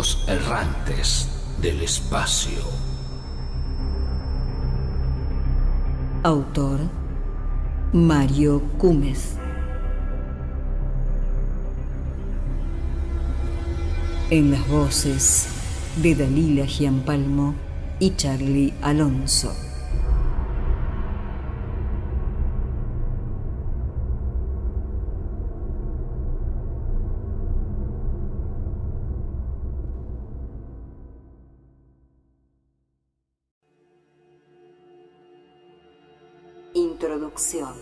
Los errantes del espacio. Autor: Mario Cúmez. En las voces de Dalila Gianpalmo y Charlie Alonso. Introducción.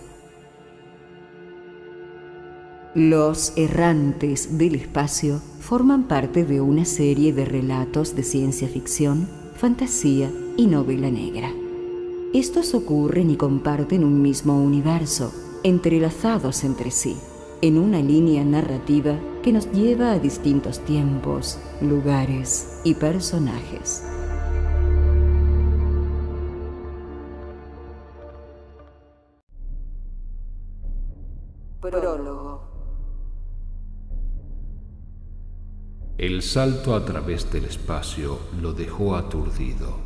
Los errantes del espacio forman parte de una serie de relatos de ciencia ficción, fantasía y novela negra. Estos ocurren y comparten un mismo universo, entrelazados entre sí, en una línea narrativa que nos lleva a distintos tiempos, lugares y personajes. Prólogo. El salto a través del espacio lo dejó aturdido,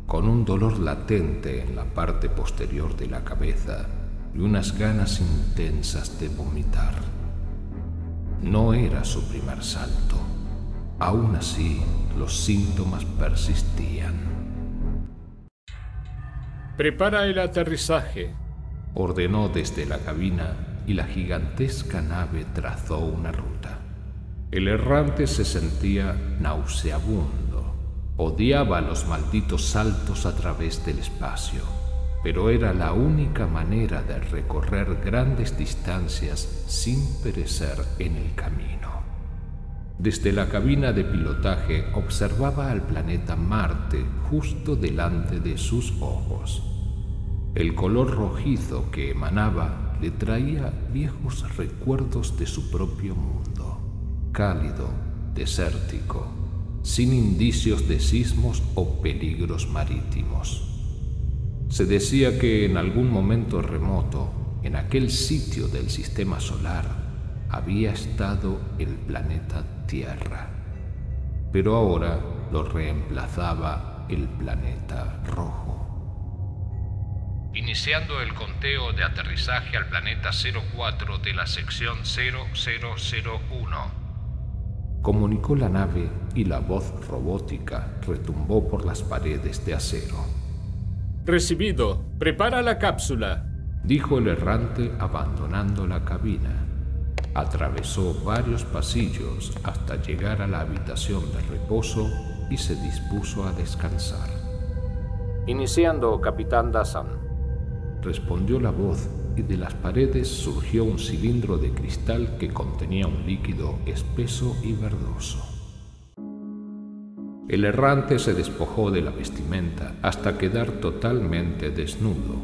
con un dolor latente en la parte posterior de la cabeza y unas ganas intensas de vomitar. No era su primer salto. Aún así, los síntomas persistían. «Prepara el aterrizaje», ordenó desde la cabina, y la gigantesca nave trazó una ruta. El errante se sentía nauseabundo. Odiaba los malditos saltos a través del espacio, pero era la única manera de recorrer grandes distancias sin perecer en el camino. Desde la cabina de pilotaje observaba al planeta Marte justo delante de sus ojos. El color rojizo que emanaba le traía viejos recuerdos de su propio mundo, cálido, desértico, sin indicios de sismos o peligros marítimos. Se decía que en algún momento remoto, en aquel sitio del sistema solar, había estado el planeta Tierra, pero ahora lo reemplazaba el planeta rojo. Iniciando el conteo de aterrizaje al planeta 04 de la sección 0001. Comunicó la nave y la voz robótica retumbó por las paredes de acero. «Recibido. Prepara la cápsula», dijo el errante abandonando la cabina. Atravesó varios pasillos hasta llegar a la habitación de reposo y se dispuso a descansar. «Iniciando, Capitán Dazan», respondió la voz, y de las paredes surgió un cilindro de cristal que contenía un líquido espeso y verdoso. El errante se despojó de la vestimenta hasta quedar totalmente desnudo.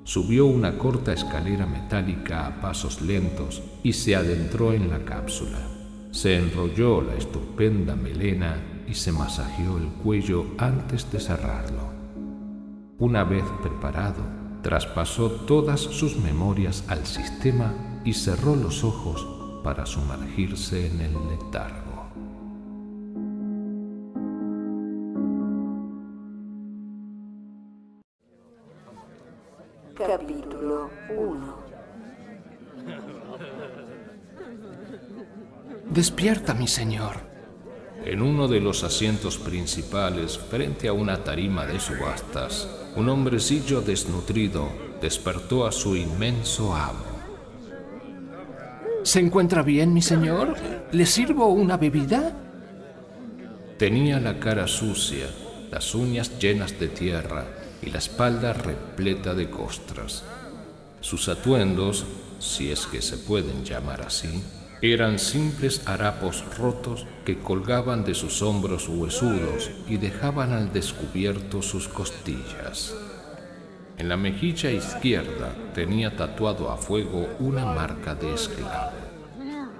Subió una corta escalera metálica a pasos lentos y se adentró en la cápsula. Se enrolló la estupenda melena y se masajeó el cuello antes de cerrarlo. Una vez preparado, traspasó todas sus memorias al sistema y cerró los ojos para sumergirse en el letargo. Capítulo 1. «Despierta, mi señor». En uno de los asientos principales, frente a una tarima de subastas, un hombrecillo desnutrido despertó a su inmenso amo. ¿Se encuentra bien, mi señor? ¿Le sirvo una bebida? Tenía la cara sucia, las uñas llenas de tierra y la espalda repleta de costras. Sus atuendos, si es que se pueden llamar así, eran simples harapos rotos que colgaban de sus hombros huesudos y dejaban al descubierto sus costillas. En la mejilla izquierda tenía tatuado a fuego una marca de esclavo,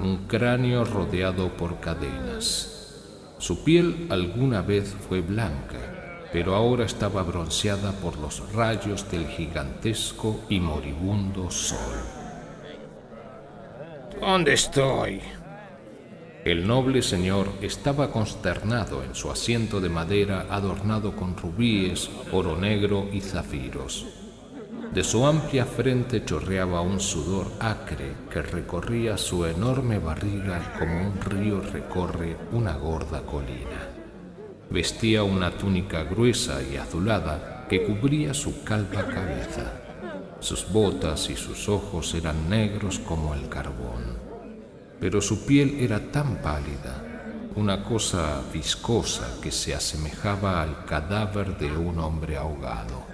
un cráneo rodeado por cadenas. Su piel alguna vez fue blanca, pero ahora estaba bronceada por los rayos del gigantesco y moribundo sol. ¿Dónde estoy? El noble señor estaba consternado en su asiento de madera adornado con rubíes, oro negro y zafiros. De su amplia frente chorreaba un sudor acre que recorría su enorme barriga como un río recorre una gorda colina. Vestía una túnica gruesa y azulada que cubría su calva cabeza. Sus botas y sus ojos eran negros como el carbón, pero su piel era tan pálida, una cosa viscosa que se asemejaba al cadáver de un hombre ahogado.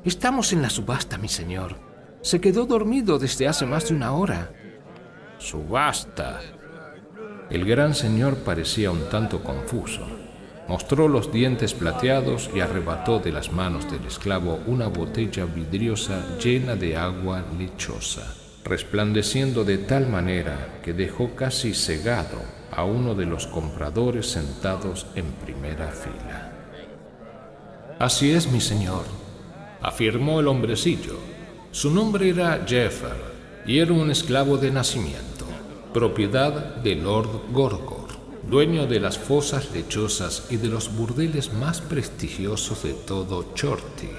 Estamos en la subasta, mi señor. Se quedó dormido desde hace más de una hora. ¿Subasta? El gran señor parecía un tanto confuso. Mostró los dientes plateados y arrebató de las manos del esclavo una botella vidriosa llena de agua lechosa, resplandeciendo de tal manera que dejó casi cegado a uno de los compradores sentados en primera fila. Así es, mi señor, afirmó el hombrecillo. Su nombre era Jeffer y era un esclavo de nacimiento, propiedad de Lord Gorgor, dueño de las fosas lechosas y de los burdeles más prestigiosos de todo Chorty.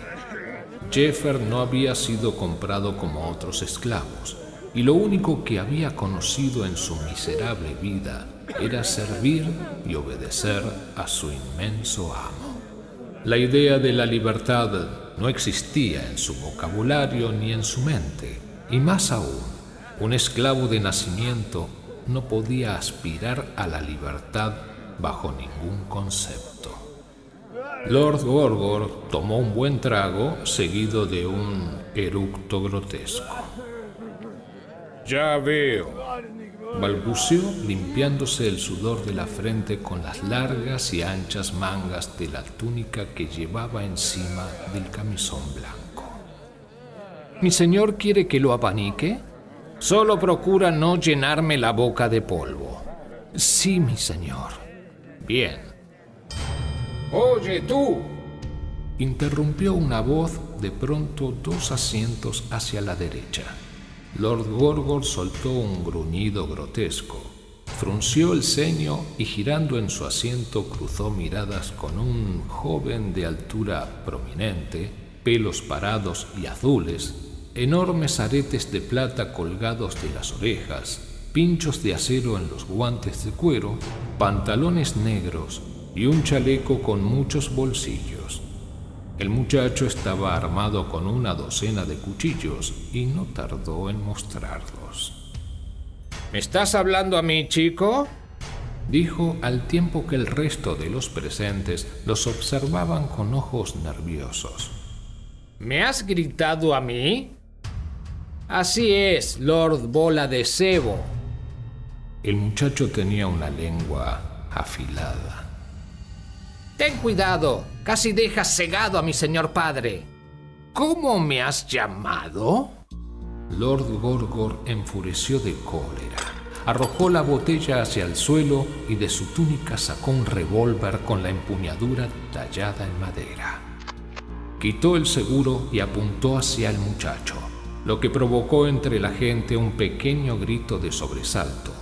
Jeffer no había sido comprado como otros esclavos, y lo único que había conocido en su miserable vida era servir y obedecer a su inmenso amo. La idea de la libertad no existía en su vocabulario ni en su mente, y más aún, un esclavo de nacimiento no podía aspirar a la libertad bajo ningún concepto. Lord Gorgor tomó un buen trago seguido de un eructo grotesco. Ya veo, balbuceó limpiándose el sudor de la frente con las largas y anchas mangas de la túnica que llevaba encima del camisón blanco. ¿Mi señor quiere que lo abanique? Solo procura no llenarme la boca de polvo. Sí, mi señor. Bien. Oye tú, interrumpió una voz de pronto 2 asientos hacia la derecha. Lord Gorgor soltó un gruñido grotesco, frunció el ceño y girando en su asiento cruzó miradas con un joven de altura prominente, pelos parados y azules, enormes aretes de plata colgados de las orejas, pinchos de acero en los guantes de cuero, pantalones negros y un chaleco con muchos bolsillos. El muchacho estaba armado con una docena de cuchillos y no tardó en mostrarlos. ¿me estás hablando a mí, chico? Dijo al tiempo que el resto de los presentes los observaban con ojos nerviosos. ¿Me has gritado a mí? Así es, Lord Bola de Cebo. El muchacho tenía una lengua afilada. Ten cuidado, casi dejas cegado a mi señor padre. ¿Cómo me has llamado? Lord Gorgor enfureció de cólera. Arrojó la botella hacia el suelo y de su túnica sacó un revólver con la empuñadura tallada en madera. Quitó el seguro y apuntó hacia el muchacho, lo que provocó entre la gente un pequeño grito de sobresalto.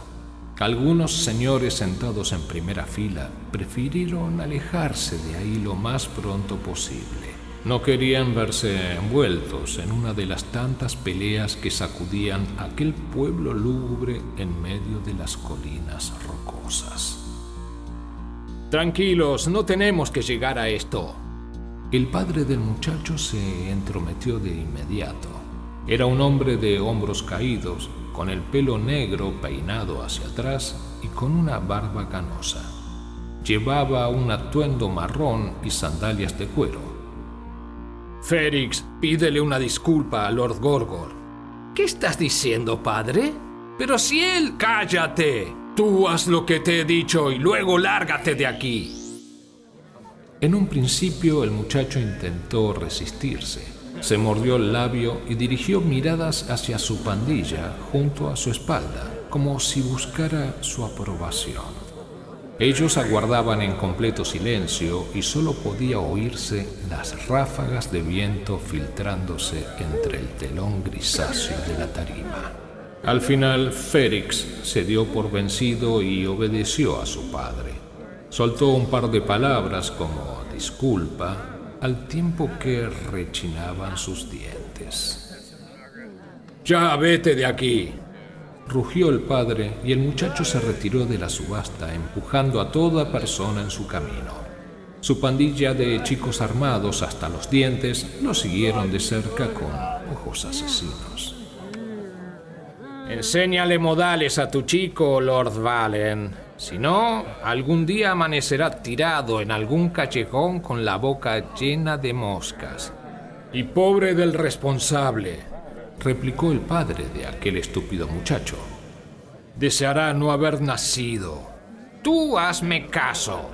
Algunos señores sentados en primera fila prefirieron alejarse de ahí lo más pronto posible. No querían verse envueltos en una de las tantas peleas que sacudían aquel pueblo lúgubre en medio de las colinas rocosas. Tranquilos, no tenemos que llegar a esto. El padre del muchacho se entrometió de inmediato. Era un hombre de hombros caídos, con el pelo negro peinado hacia atrás y con una barba canosa. Llevaba un atuendo marrón y sandalias de cuero. Férix, pídele una disculpa a Lord Gorgor. ¿Qué estás diciendo, padre? Pero si él... ¡Cállate! Tú haz lo que te he dicho y luego lárgate de aquí. En un principio el muchacho intentó resistirse. Se mordió el labio y dirigió miradas hacia su pandilla junto a su espalda, como si buscara su aprobación. Ellos aguardaban en completo silencio y solo podía oírse las ráfagas de viento filtrándose entre el telón grisáceo de la tarima. Al final, Férix se dio por vencido y obedeció a su padre. Soltó un par de palabras como disculpa, al tiempo que rechinaban sus dientes. ¡Ya vete de aquí!, rugió el padre, y el muchacho se retiró de la subasta, empujando a toda persona en su camino. Su pandilla de chicos armados hasta los dientes lo siguieron de cerca con ojos asesinos. Enséñale modales a tu chico, Lord Valen. Si no, algún día amanecerá tirado en algún callejón con la boca llena de moscas. Y pobre del responsable, replicó el padre de aquel estúpido muchacho. Deseará no haber nacido. Tú hazme caso.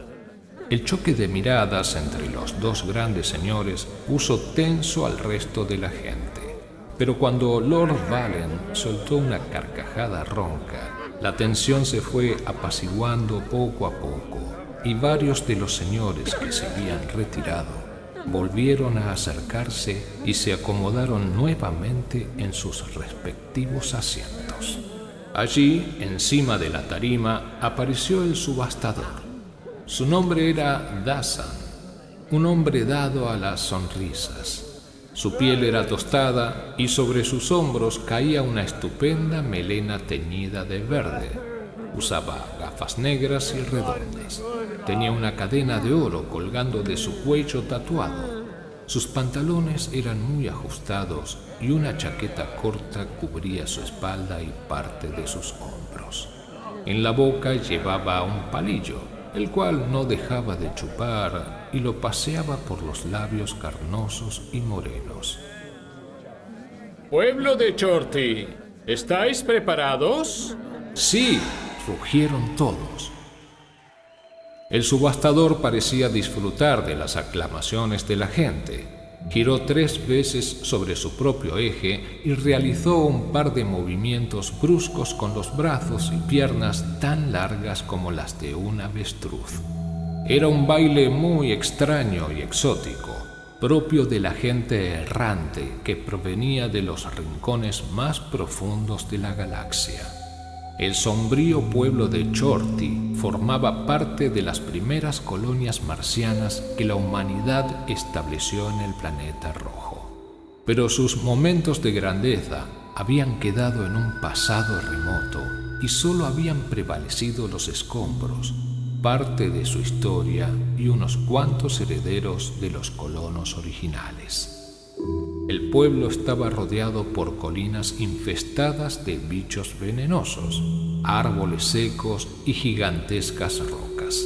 El choque de miradas entre los dos grandes señores puso tenso al resto de la gente. Pero cuando Lord Valen soltó una carcajada ronca, la tensión se fue apaciguando poco a poco, y varios de los señores que se habían retirado volvieron a acercarse y se acomodaron nuevamente en sus respectivos asientos. Allí, encima de la tarima, apareció el subastador. Su nombre era Dazan, un hombre dado a las sonrisas. Su piel era tostada y sobre sus hombros caía una estupenda melena teñida de verde. Usaba gafas negras y redondas. Tenía una cadena de oro colgando de su cuello tatuado. Sus pantalones eran muy ajustados y una chaqueta corta cubría su espalda y parte de sus hombros. En la boca llevaba un palillo, el cual no dejaba de chupar y lo paseaba por los labios carnosos y morenos. Pueblo de Chorty, ¿estáis preparados? Sí, rugieron todos. El subastador parecía disfrutar de las aclamaciones de la gente. Giró 3 veces sobre su propio eje y realizó un par de movimientos bruscos con los brazos y piernas tan largas como las de un avestruz. Era un baile muy extraño y exótico, propio de la gente errante que provenía de los rincones más profundos de la galaxia. El sombrío pueblo de Chorty formaba parte de las primeras colonias marcianas que la humanidad estableció en el planeta rojo. Pero sus momentos de grandeza habían quedado en un pasado remoto y solo habían prevalecido los escombros, parte de su historia y unos cuantos herederos de los colonos originales. El pueblo estaba rodeado por colinas infestadas de bichos venenosos, árboles secos y gigantescas rocas.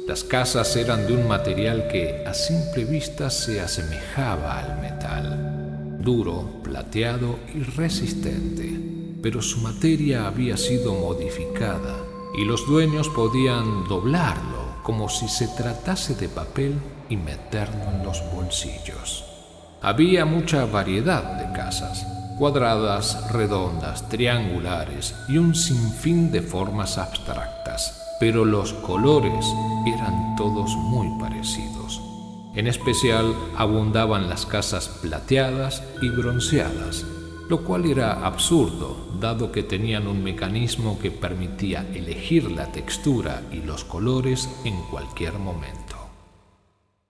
Las casas eran de un material que a simple vista se asemejaba al metal, duro, plateado y resistente, pero su materia había sido modificada y los dueños podían doblarlo como si se tratase de papel y meterlo en los bolsillos. Había mucha variedad de casas, cuadradas, redondas, triangulares y un sinfín de formas abstractas, pero los colores eran todos muy parecidos. En especial abundaban las casas plateadas y bronceadas, lo cual era absurdo, dado que tenían un mecanismo que permitía elegir la textura y los colores en cualquier momento.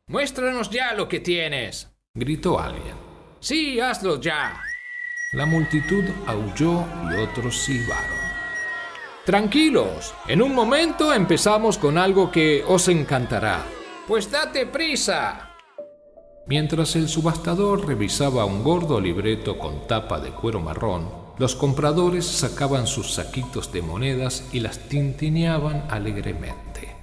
¡Muéstranos ya lo que tienes!, gritó alguien. ¡Sí, hazlo ya! La multitud aulló y otros silbaron. Tranquilos, en un momento empezamos con algo que os encantará. ¡Pues date prisa! Mientras el subastador revisaba un gordo libreto con tapa de cuero marrón, los compradores sacaban sus saquitos de monedas y las tintineaban alegremente.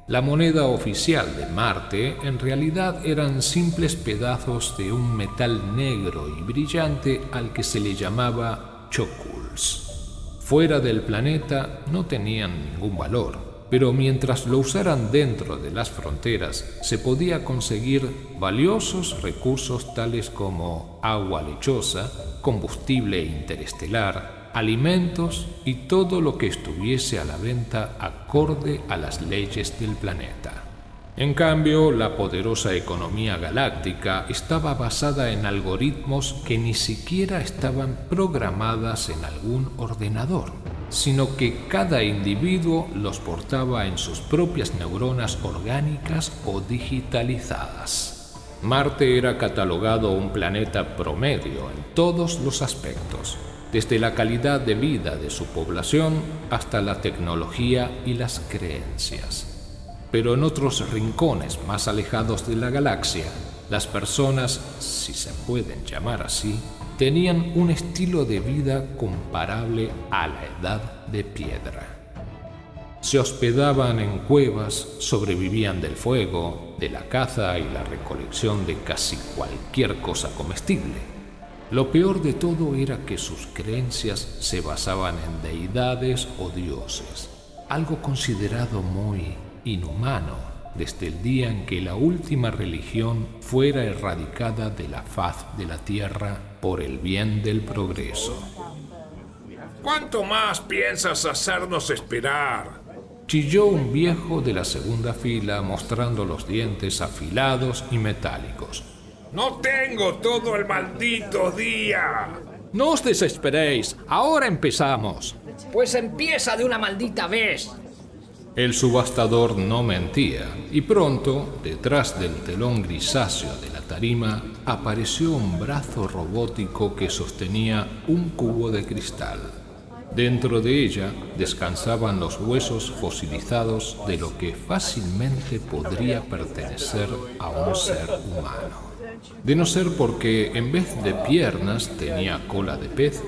La moneda oficial de Marte en realidad eran simples pedazos de un metal negro y brillante al que se le llamaba choculs. Fuera del planeta no tenían ningún valor, pero mientras lo usaran dentro de las fronteras se podía conseguir valiosos recursos tales como agua lechosa, combustible interestelar, alimentos y todo lo que estuviese a la venta acorde a las leyes del planeta. En cambio, la poderosa economía galáctica estaba basada en algoritmos que ni siquiera estaban programadas en algún ordenador, sino que cada individuo los portaba en sus propias neuronas orgánicas o digitalizadas. Marte era catalogado un planeta promedio en todos los aspectos, desde la calidad de vida de su población hasta la tecnología y las creencias. Pero en otros rincones más alejados de la galaxia, las personas, si se pueden llamar así, tenían un estilo de vida comparable a la edad de piedra. Se hospedaban en cuevas, sobrevivían del fuego, de la caza y la recolección de casi cualquier cosa comestible. Lo peor de todo era que sus creencias se basaban en deidades o dioses, algo considerado muy inhumano desde el día en que la última religión fuera erradicada de la faz de la tierra por el bien del progreso. ¿Cuánto más piensas hacernos esperar? Chilló un viejo de la segunda fila mostrando los dientes afilados y metálicos. ¡No tengo todo el maldito día! No os desesperéis, ahora empezamos. Pues empieza de una maldita vez. El subastador no mentía, y pronto, detrás del telón grisáceo de la tarima, apareció un brazo robótico que sostenía un cubo de cristal. Dentro de ella descansaban los huesos fosilizados de lo que fácilmente podría pertenecer a un ser humano. De no ser porque, en vez de piernas, tenía cola de pez.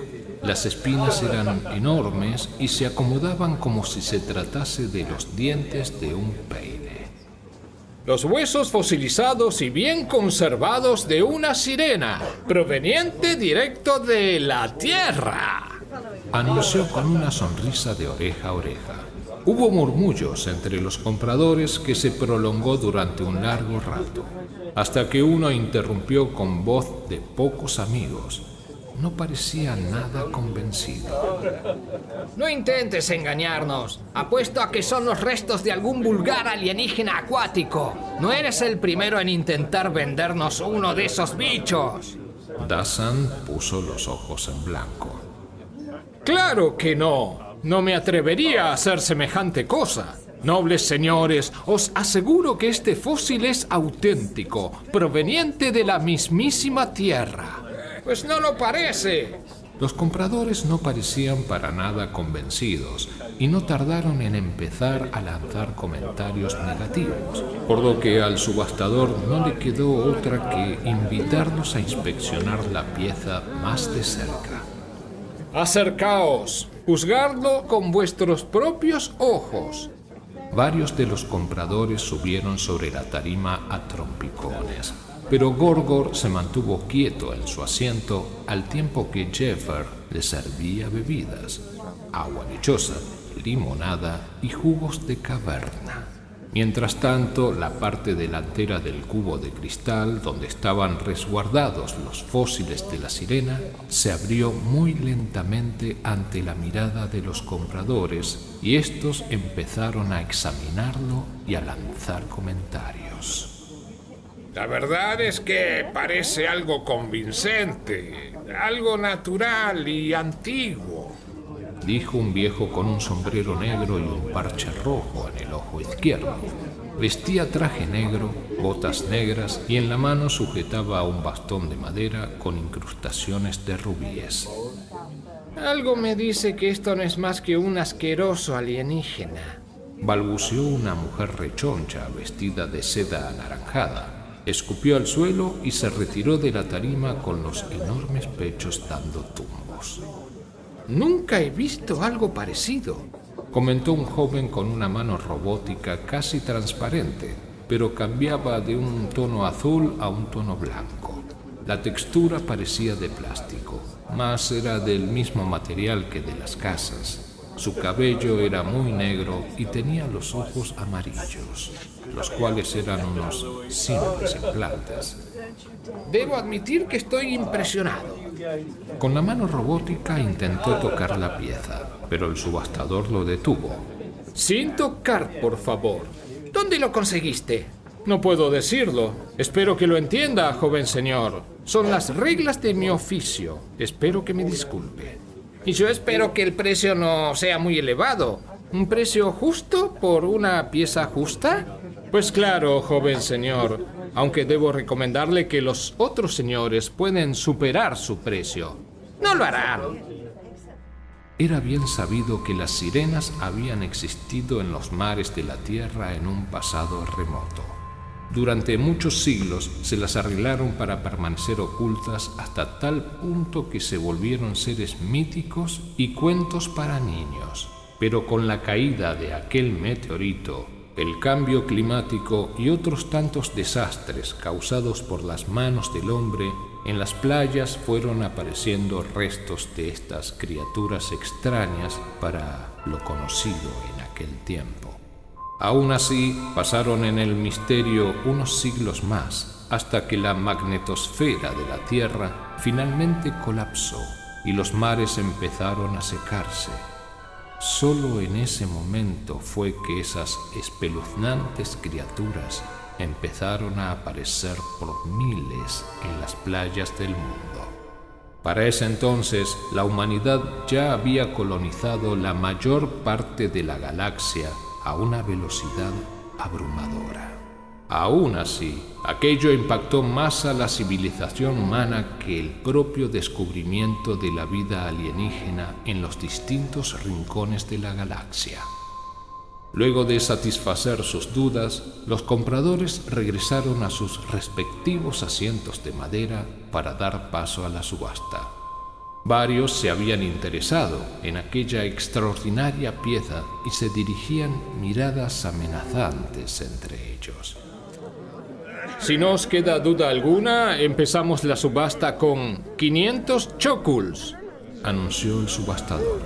Las espinas eran enormes y se acomodaban como si se tratase de los dientes de un peine. Los huesos fosilizados y bien conservados de una sirena, proveniente directo de la Tierra, anunció con una sonrisa de oreja a oreja. Hubo murmullos entre los compradores que se prolongó durante un largo rato, hasta que uno interrumpió con voz de pocos amigos. No parecía nada convencido. No intentes engañarnos. Apuesto a que son los restos de algún vulgar alienígena acuático. No eres el primero en intentar vendernos uno de esos bichos. Dazan puso los ojos en blanco. ¡Claro que no! No me atrevería a hacer semejante cosa. Nobles señores, os aseguro que este fósil es auténtico, proveniente de la mismísima Tierra. Pues no lo parece. Los compradores no parecían para nada convencidos y no tardaron en empezar a lanzar comentarios negativos, por lo que al subastador no le quedó otra que invitarlos a inspeccionar la pieza más de cerca. Acercaos, juzgadlo con vuestros propios ojos. Varios de los compradores subieron sobre la tarima a trompicones, pero Gorgor se mantuvo quieto en su asiento al tiempo que Jeffer le servía bebidas, agua lechosa, limonada y jugos de caverna. Mientras tanto, la parte delantera del cubo de cristal, donde estaban resguardados los fósiles de la sirena, se abrió muy lentamente ante la mirada de los compradores y estos empezaron a examinarlo y a lanzar comentarios. La verdad es que parece algo convincente, algo natural y antiguo, dijo un viejo con un sombrero negro y un parche rojo en el ojo izquierdo. Vestía traje negro, botas negras y en la mano sujetaba un bastón de madera con incrustaciones de rubíes. Algo me dice que esto no es más que un asqueroso alienígena, balbuceó una mujer rechoncha vestida de seda anaranjada. Escupió al suelo y se retiró de la tarima con los enormes pechos dando tumbos. Nunca he visto algo parecido, comentó un joven con una mano robótica casi transparente, pero cambiaba de un tono azul a un tono blanco. La textura parecía de plástico, mas era del mismo material que de las casas. Su cabello era muy negro y tenía los ojos amarillos, los cuales eran unos simples implantes. Debo admitir que estoy impresionado. Con la mano robótica intentó tocar la pieza, pero el subastador lo detuvo. Sin tocar, por favor. ¿Dónde lo conseguiste? No puedo decirlo. Espero que lo entienda, joven señor. Son las reglas de mi oficio. Espero que me disculpe. Y yo espero que el precio no sea muy elevado. ¿Un precio justo por una pieza justa? Pues claro, joven señor. Aunque debo recomendarle que los otros señores pueden superar su precio. No lo harán. Era bien sabido que las sirenas habían existido en los mares de la tierra en un pasado remoto. Durante muchos siglos se las arreglaron para permanecer ocultas hasta tal punto que se volvieron seres míticos y cuentos para niños. Pero con la caída de aquel meteorito, el cambio climático y otros tantos desastres causados por las manos del hombre, en las playas fueron apareciendo restos de estas criaturas extrañas para lo conocido en aquel tiempo. Aún así, pasaron en el misterio unos siglos más, hasta que la magnetosfera de la Tierra finalmente colapsó y los mares empezaron a secarse. Solo en ese momento fue que esas espeluznantes criaturas empezaron a aparecer por miles en las playas del mundo. Para ese entonces, la humanidad ya había colonizado la mayor parte de la galaxia a una velocidad abrumadora. Aún así, aquello impactó más a la civilización humana que el propio descubrimiento de la vida alienígena en los distintos rincones de la galaxia. Luego de satisfacer sus dudas, los compradores regresaron a sus respectivos asientos de madera para dar paso a la subasta. Varios se habían interesado en aquella extraordinaria pieza y se dirigían miradas amenazantes entre ellos. Si no os queda duda alguna, empezamos la subasta con 500 choculs, anunció el subastador.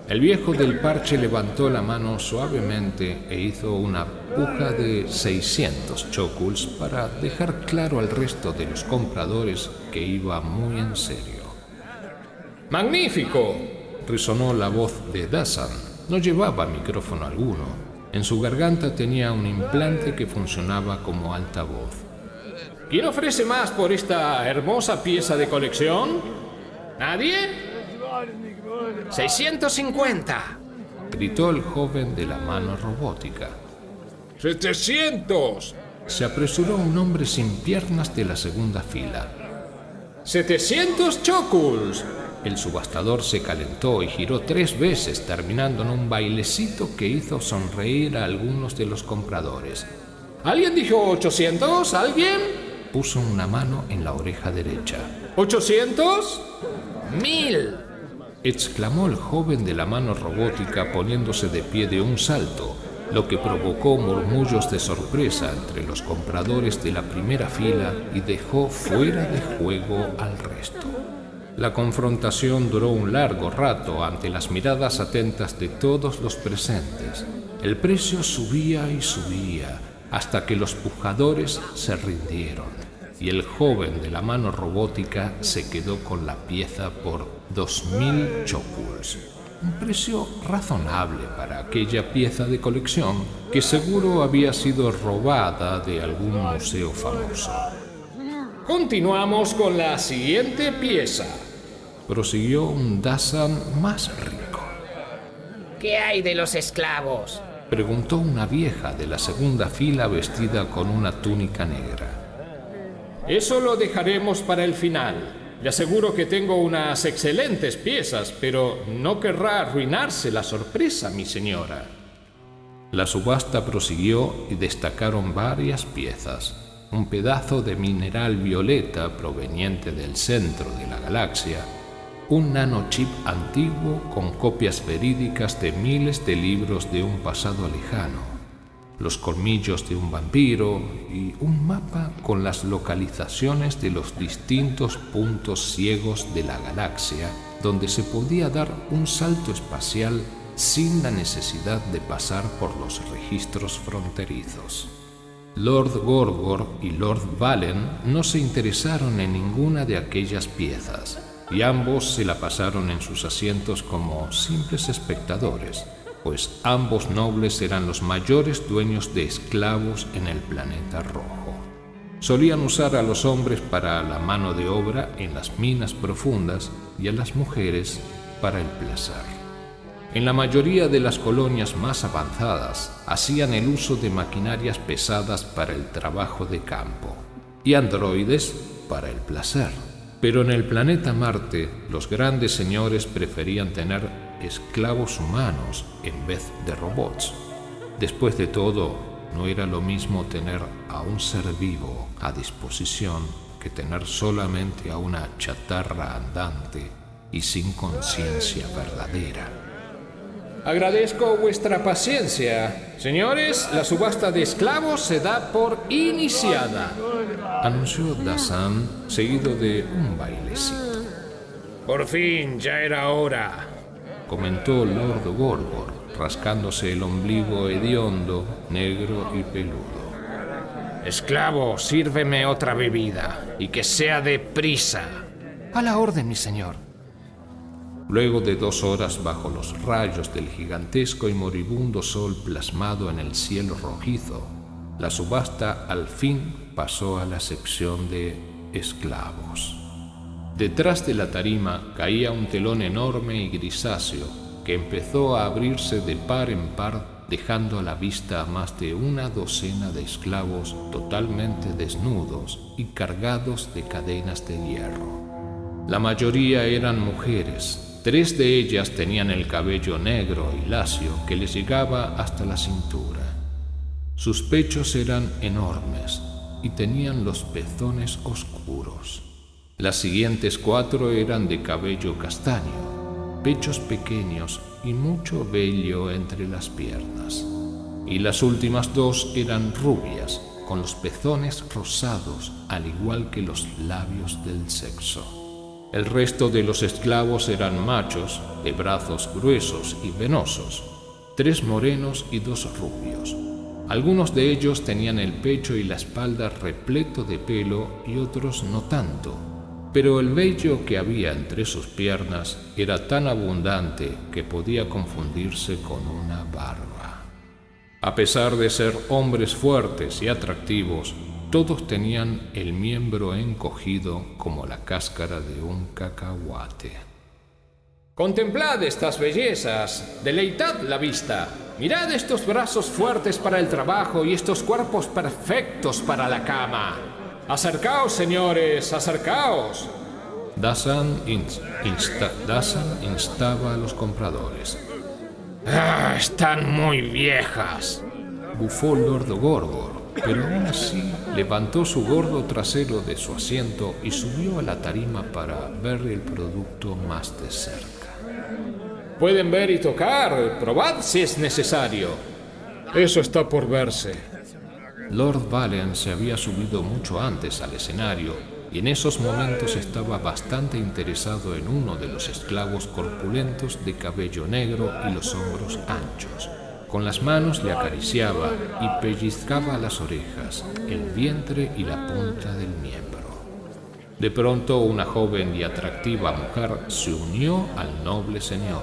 El viejo del parche levantó la mano suavemente e hizo una puja de 600 choculs para dejar claro al resto de los compradores que iba muy en serio. ¡Magnífico!, resonó la voz de Dassan. No llevaba micrófono alguno. En su garganta tenía un implante que funcionaba como altavoz. ¿Quién ofrece más por esta hermosa pieza de colección? ¿Nadie? 650, gritó el joven de la mano robótica. 700, se apresuró un hombre sin piernas de la segunda fila. 700 choculs. El subastador se calentó y giró 3 veces, terminando en un bailecito que hizo sonreír a algunos de los compradores. ¿Alguien dijo 800? ¿Alguien? Puso una mano en la oreja derecha. ¿800? 1000, exclamó el joven de la mano robótica poniéndose de pie de un salto, lo que provocó murmullos de sorpresa entre los compradores de la primera fila y dejó fuera de juego al resto. La confrontación duró un largo rato ante las miradas atentas de todos los presentes. El precio subía y subía hasta que los pujadores se rindieron y el joven de la mano robótica se quedó con la pieza por 2000 choculs. Un precio razonable para aquella pieza de colección que seguro había sido robada de algún museo famoso. Continuamos con la siguiente pieza, prosiguió un Dassan más rico. ¿Qué hay de los esclavos?, preguntó una vieja de la segunda fila vestida con una túnica negra. Eso lo dejaremos para el final. Le aseguro que tengo unas excelentes piezas, pero no querrá arruinarse la sorpresa, mi señora. La subasta prosiguió y destacaron varias piezas. Un pedazo de mineral violeta proveniente del centro de la galaxia, un nanochip antiguo con copias verídicas de miles de libros de un pasado lejano, los colmillos de un vampiro y un mapa con las localizaciones de los distintos puntos ciegos de la galaxia donde se podía dar un salto espacial sin la necesidad de pasar por los registros fronterizos. Lord Gorgor y Lord Valen no se interesaron en ninguna de aquellas piezas y ambos se la pasaron en sus asientos como simples espectadores. pues ambos nobles eran los mayores dueños de esclavos en el planeta rojo. Solían usar a los hombres para la mano de obra en las minas profundas y a las mujeres para el placer. En la mayoría de las colonias más avanzadas hacían el uso de maquinarias pesadas para el trabajo de campo y androides para el placer. Pero en el planeta Marte, los grandes señores preferían tener esclavos humanos en vez de robots. Después de todo, no era lo mismo tener a un ser vivo a disposición que tener solamente a una chatarra andante y sin conciencia verdadera. Agradezco vuestra paciencia. Señores, la subasta de esclavos se da por iniciada, anunció Dazan, seguido de un bailecito. Por fin, ya era hora, comentó Lord Gorgor, rascándose el ombligo hediondo, negro y peludo. Esclavo, sírveme otra bebida, y que sea deprisa. A la orden, mi señor. Luego de 2 horas bajo los rayos del gigantesco y moribundo sol plasmado en el cielo rojizo, la subasta al fin pasó a la sección de esclavos. Detrás de la tarima caía un telón enorme y grisáceo que empezó a abrirse de par en par, dejando a la vista a más de una docena de esclavos totalmente desnudos y cargados de cadenas de hierro. La mayoría eran mujeres. 3 de ellas tenían el cabello negro y lacio que les llegaba hasta la cintura. Sus pechos eran enormes y tenían los pezones oscuros. Las siguientes 4 eran de cabello castaño, pechos pequeños y mucho vello entre las piernas. Y las últimas 2 eran rubias, con los pezones rosados, al igual que los labios del sexo. El resto de los esclavos eran machos, de brazos gruesos y venosos, 3 morenos y 2 rubios. Algunos de ellos tenían el pecho y la espalda repleto de pelo y otros no tanto, pero el vello que había entre sus piernas era tan abundante que podía confundirse con una barba. A pesar de ser hombres fuertes y atractivos, todos tenían el miembro encogido como la cáscara de un cacahuate. Contemplad estas bellezas, deleitad la vista. Mirad estos brazos fuertes para el trabajo y estos cuerpos perfectos para la cama. Acercaos, señores, acercaos. Dazan instaba a los compradores. ¡Ah, están muy viejas! Bufó Lord Gorgor, pero aún así levantó su gordo trasero de su asiento y subió a la tarima para ver el producto más de cerca. Pueden ver y tocar, probad si es necesario. Eso está por verse. Lord Valen se había subido mucho antes al escenario y en esos momentos estaba bastante interesado en uno de los esclavos corpulentos de cabello negro y los hombros anchos. Con las manos le acariciaba y pellizcaba las orejas, el vientre y la punta del miembro. De pronto, una joven y atractiva mujer se unió al noble señor,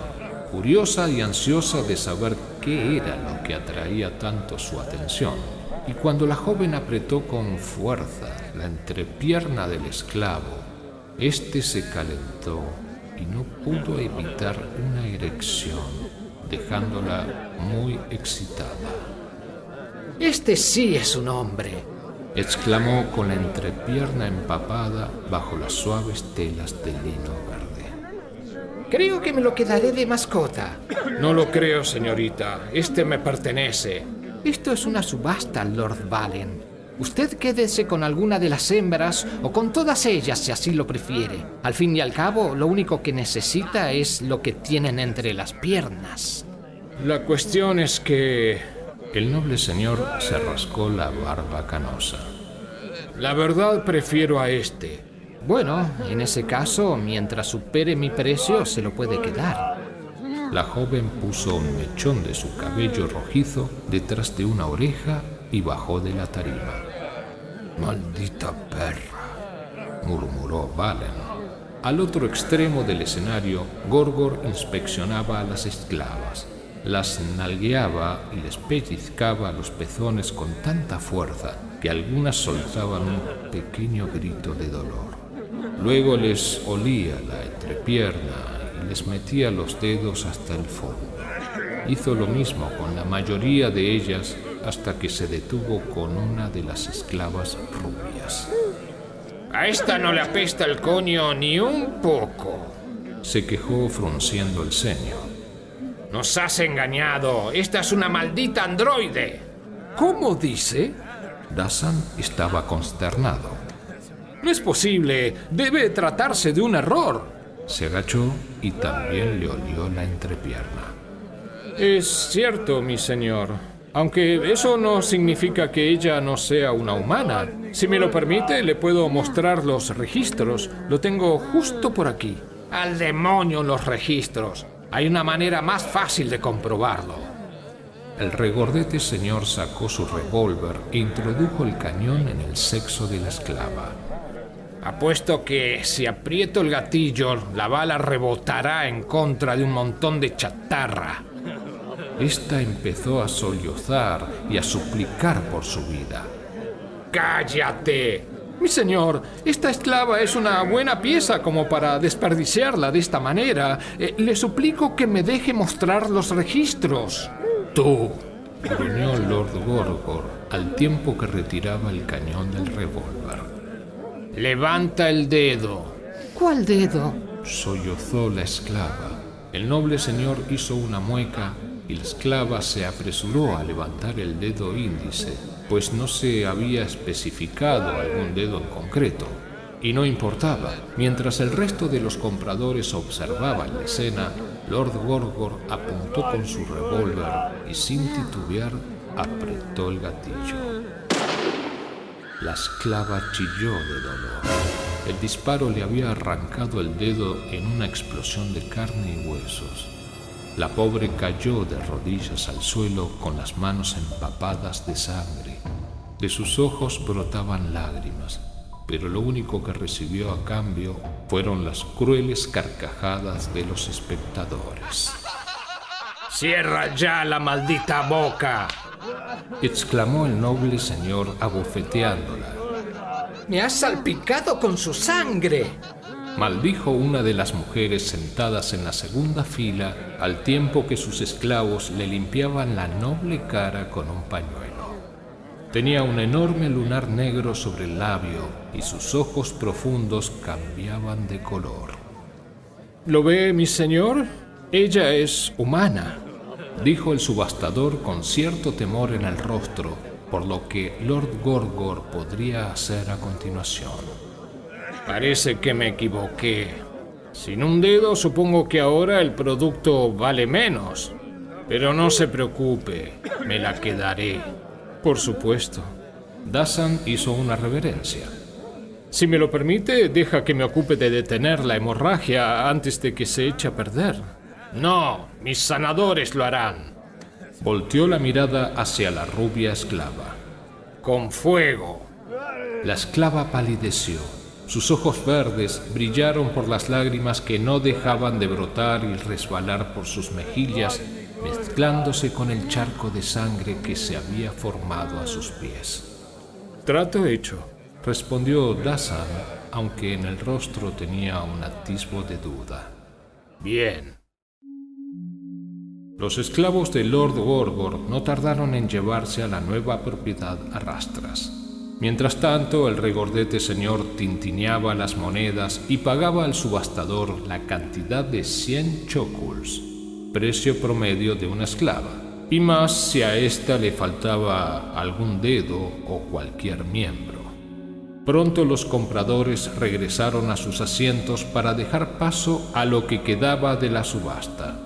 curiosa y ansiosa de saber qué era lo que atraía tanto su atención. Y cuando la joven apretó con fuerza la entrepierna del esclavo, éste se calentó y no pudo evitar una erección, dejándola muy excitada. Este sí es un hombre, exclamó con la entrepierna empapada bajo las suaves telas de lino verde. Creo que me lo quedaré de mascota. No lo creo, señorita. Este me pertenece. Esto es una subasta, Lord Valen. Usted quédese con alguna de las hembras o con todas ellas si así lo prefiere. Al fin y al cabo, lo único que necesita es lo que tienen entre las piernas. La cuestión es que... El noble señor se rascó la barba canosa. La verdad prefiero a este. Bueno, en ese caso, mientras supere mi precio, se lo puede quedar. La joven puso un mechón de su cabello rojizo detrás de una oreja y bajó de la tarima. «Maldita perra», murmuró Valen. Al otro extremo del escenario, Gorgor inspeccionaba a las esclavas, las nalgueaba y les pellizcaba los pezones con tanta fuerza que algunas soltaban un pequeño grito de dolor. Luego les olía la entrepierna y les metía los dedos hasta el fondo. Hizo lo mismo con la mayoría de ellas hasta que se detuvo con una de las esclavas rubias. A esta no le apesta el coño ni un poco, se quejó frunciendo el ceño. Nos has engañado. Esta es una maldita androide. ¿Cómo dice? Dassan estaba consternado. No es posible. Debe tratarse de un error. Se agachó y también le olió la entrepierna. Es cierto, mi señor. Aunque eso no significa que ella no sea una humana. Si me lo permite, le puedo mostrar los registros. Lo tengo justo por aquí. Al demonio los registros. Hay una manera más fácil de comprobarlo. El regordete señor sacó su revólver e introdujo el cañón en el sexo de la esclava. Apuesto que si aprieto el gatillo, la bala rebotará en contra de un montón de chatarra. Esta empezó a sollozar y a suplicar por su vida. ¡Cállate! Mi señor, esta esclava es una buena pieza como para desperdiciarla de esta manera. Le suplico que me deje mostrar los registros. ¡Tú! Gruñó Lord Gorgor al tiempo que retiraba el cañón del revólver. ¡Levanta el dedo! ¿Cuál dedo? Sollozó la esclava. El noble señor hizo una mueca y la esclava se apresuró a levantar el dedo índice, pues no se había especificado algún dedo en concreto. Y no importaba. Mientras el resto de los compradores observaban la escena, Lord Gorgor apuntó con su revólver y sin titubear apretó el gatillo. La esclava chilló de dolor. El disparo le había arrancado el dedo en una explosión de carne y huesos. La pobre cayó de rodillas al suelo con las manos empapadas de sangre. De sus ojos brotaban lágrimas, pero lo único que recibió a cambio fueron las crueles carcajadas de los espectadores. ¡Cierra ya la maldita boca!, exclamó el noble señor abofeteándola. ¡Me has salpicado con su sangre!, maldijo una de las mujeres sentadas en la segunda fila al tiempo que sus esclavos le limpiaban la noble cara con un pañuelo. Tenía un enorme lunar negro sobre el labio y sus ojos profundos cambiaban de color. ¿Lo ve, mi señor? Ella es humana, dijo el subastador con cierto temor en el rostro, por lo que Lord Gorgor podría hacer a continuación. Parece que me equivoqué. Sin un dedo, supongo que ahora el producto vale menos. Pero no se preocupe, me la quedaré. Por supuesto. Dassan hizo una reverencia. Si me lo permite, deja que me ocupe de detener la hemorragia antes de que se eche a perder. No, mis sanadores lo harán. Volteó la mirada hacia la rubia esclava. Con fuego. La esclava palideció. Sus ojos verdes brillaron por las lágrimas que no dejaban de brotar y resbalar por sus mejillas, mezclándose con el charco de sangre que se había formado a sus pies. Trato hecho, respondió Dassan, aunque en el rostro tenía un atisbo de duda. Bien. Los esclavos de Lord Gorgor no tardaron en llevarse a la nueva propiedad a rastras. Mientras tanto, el regordete señor tintineaba las monedas y pagaba al subastador la cantidad de 100 choculs, precio promedio de una esclava, y más si a ésta le faltaba algún dedo o cualquier miembro. Pronto los compradores regresaron a sus asientos para dejar paso a lo que quedaba de la subasta.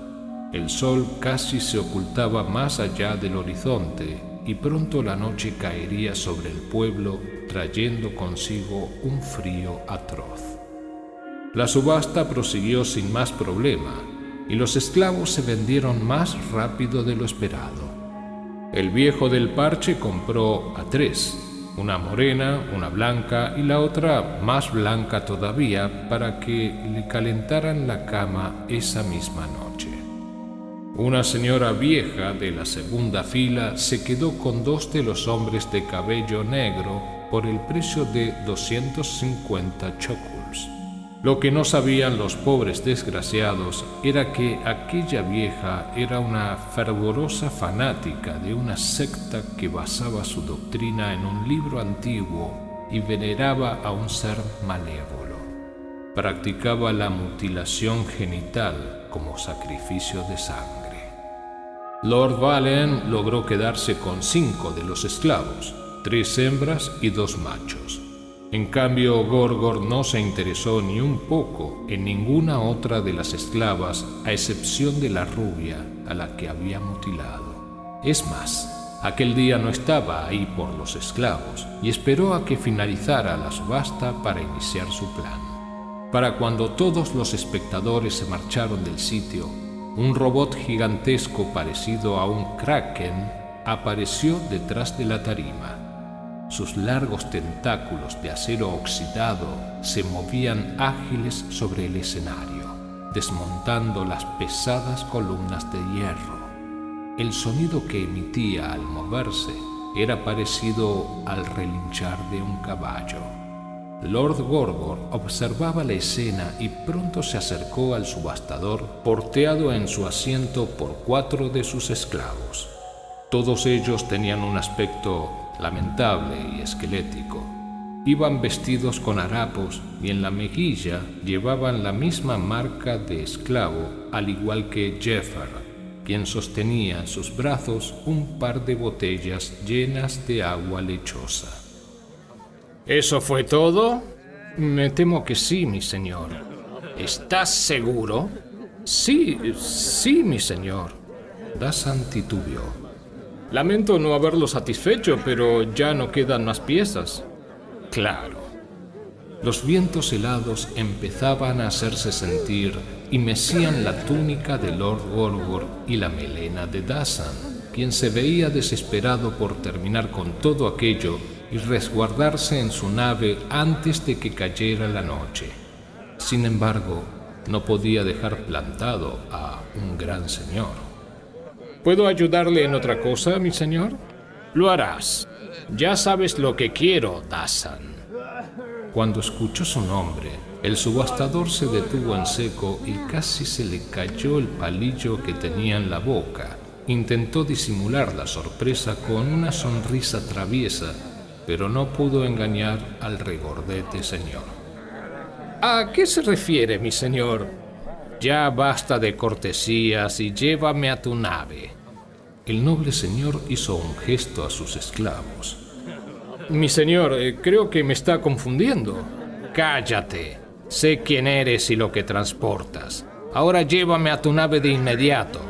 El sol casi se ocultaba más allá del horizonte, y pronto la noche caería sobre el pueblo, trayendo consigo un frío atroz. La subasta prosiguió sin más problema, y los esclavos se vendieron más rápido de lo esperado. El viejo del parche compró a 3, una morena, una blanca y la otra más blanca todavía, para que le calentaran la cama esa misma noche. Una señora vieja de la segunda fila se quedó con 2 de los hombres de cabello negro por el precio de 250 shekels. Lo que no sabían los pobres desgraciados era que aquella vieja era una fervorosa fanática de una secta que basaba su doctrina en un libro antiguo y veneraba a un ser malévolo. Practicaba la mutilación genital como sacrificio de sangre. Lord Valen logró quedarse con 5 de los esclavos, 3 hembras y 2 machos. En cambio, Gorgor no se interesó ni un poco en ninguna otra de las esclavas, a excepción de la rubia a la que había mutilado. Es más, aquel día no estaba ahí por los esclavos y esperó a que finalizara la subasta para iniciar su plan. Para cuando todos los espectadores se marcharon del sitio, un robot gigantesco parecido a un kraken apareció detrás de la tarima. Sus largos tentáculos de acero oxidado se movían ágiles sobre el escenario, desmontando las pesadas columnas de hierro. El sonido que emitía al moverse era parecido al relinchar de un caballo. Lord Gorgor observaba la escena y pronto se acercó al subastador, porteado en su asiento por 4 de sus esclavos. Todos ellos tenían un aspecto lamentable y esquelético. Iban vestidos con harapos y en la mejilla llevaban la misma marca de esclavo, al igual que Jeffer, quien sostenía en sus brazos un par de botellas llenas de agua lechosa. ¿Eso fue todo? Me temo que sí, mi señor. ¿Estás seguro? Sí, mi señor. Dassan titubeó. Lamento no haberlo satisfecho, pero ya no quedan más piezas. Claro. Los vientos helados empezaban a hacerse sentir y mecían la túnica de Lord Gorgor y la melena de Dassan, quien se veía desesperado por terminar con todo aquello y resguardarse en su nave antes de que cayera la noche. Sin embargo, no podía dejar plantado a un gran señor. ¿Puedo ayudarle en otra cosa, mi señor? Lo harás. Ya sabes lo que quiero, Dassan. Cuando escuchó su nombre, el subastador se detuvo en seco y casi se le cayó el palillo que tenía en la boca. Intentó disimular la sorpresa con una sonrisa traviesa, pero no pudo engañar al regordete señor. ¿A qué se refiere, mi señor? Ya basta de cortesías y llévame a tu nave. El noble señor hizo un gesto a sus esclavos. Mi señor, creo que me está confundiendo. Cállate. Sé quién eres y lo que transportas. Ahora llévame a tu nave de inmediato.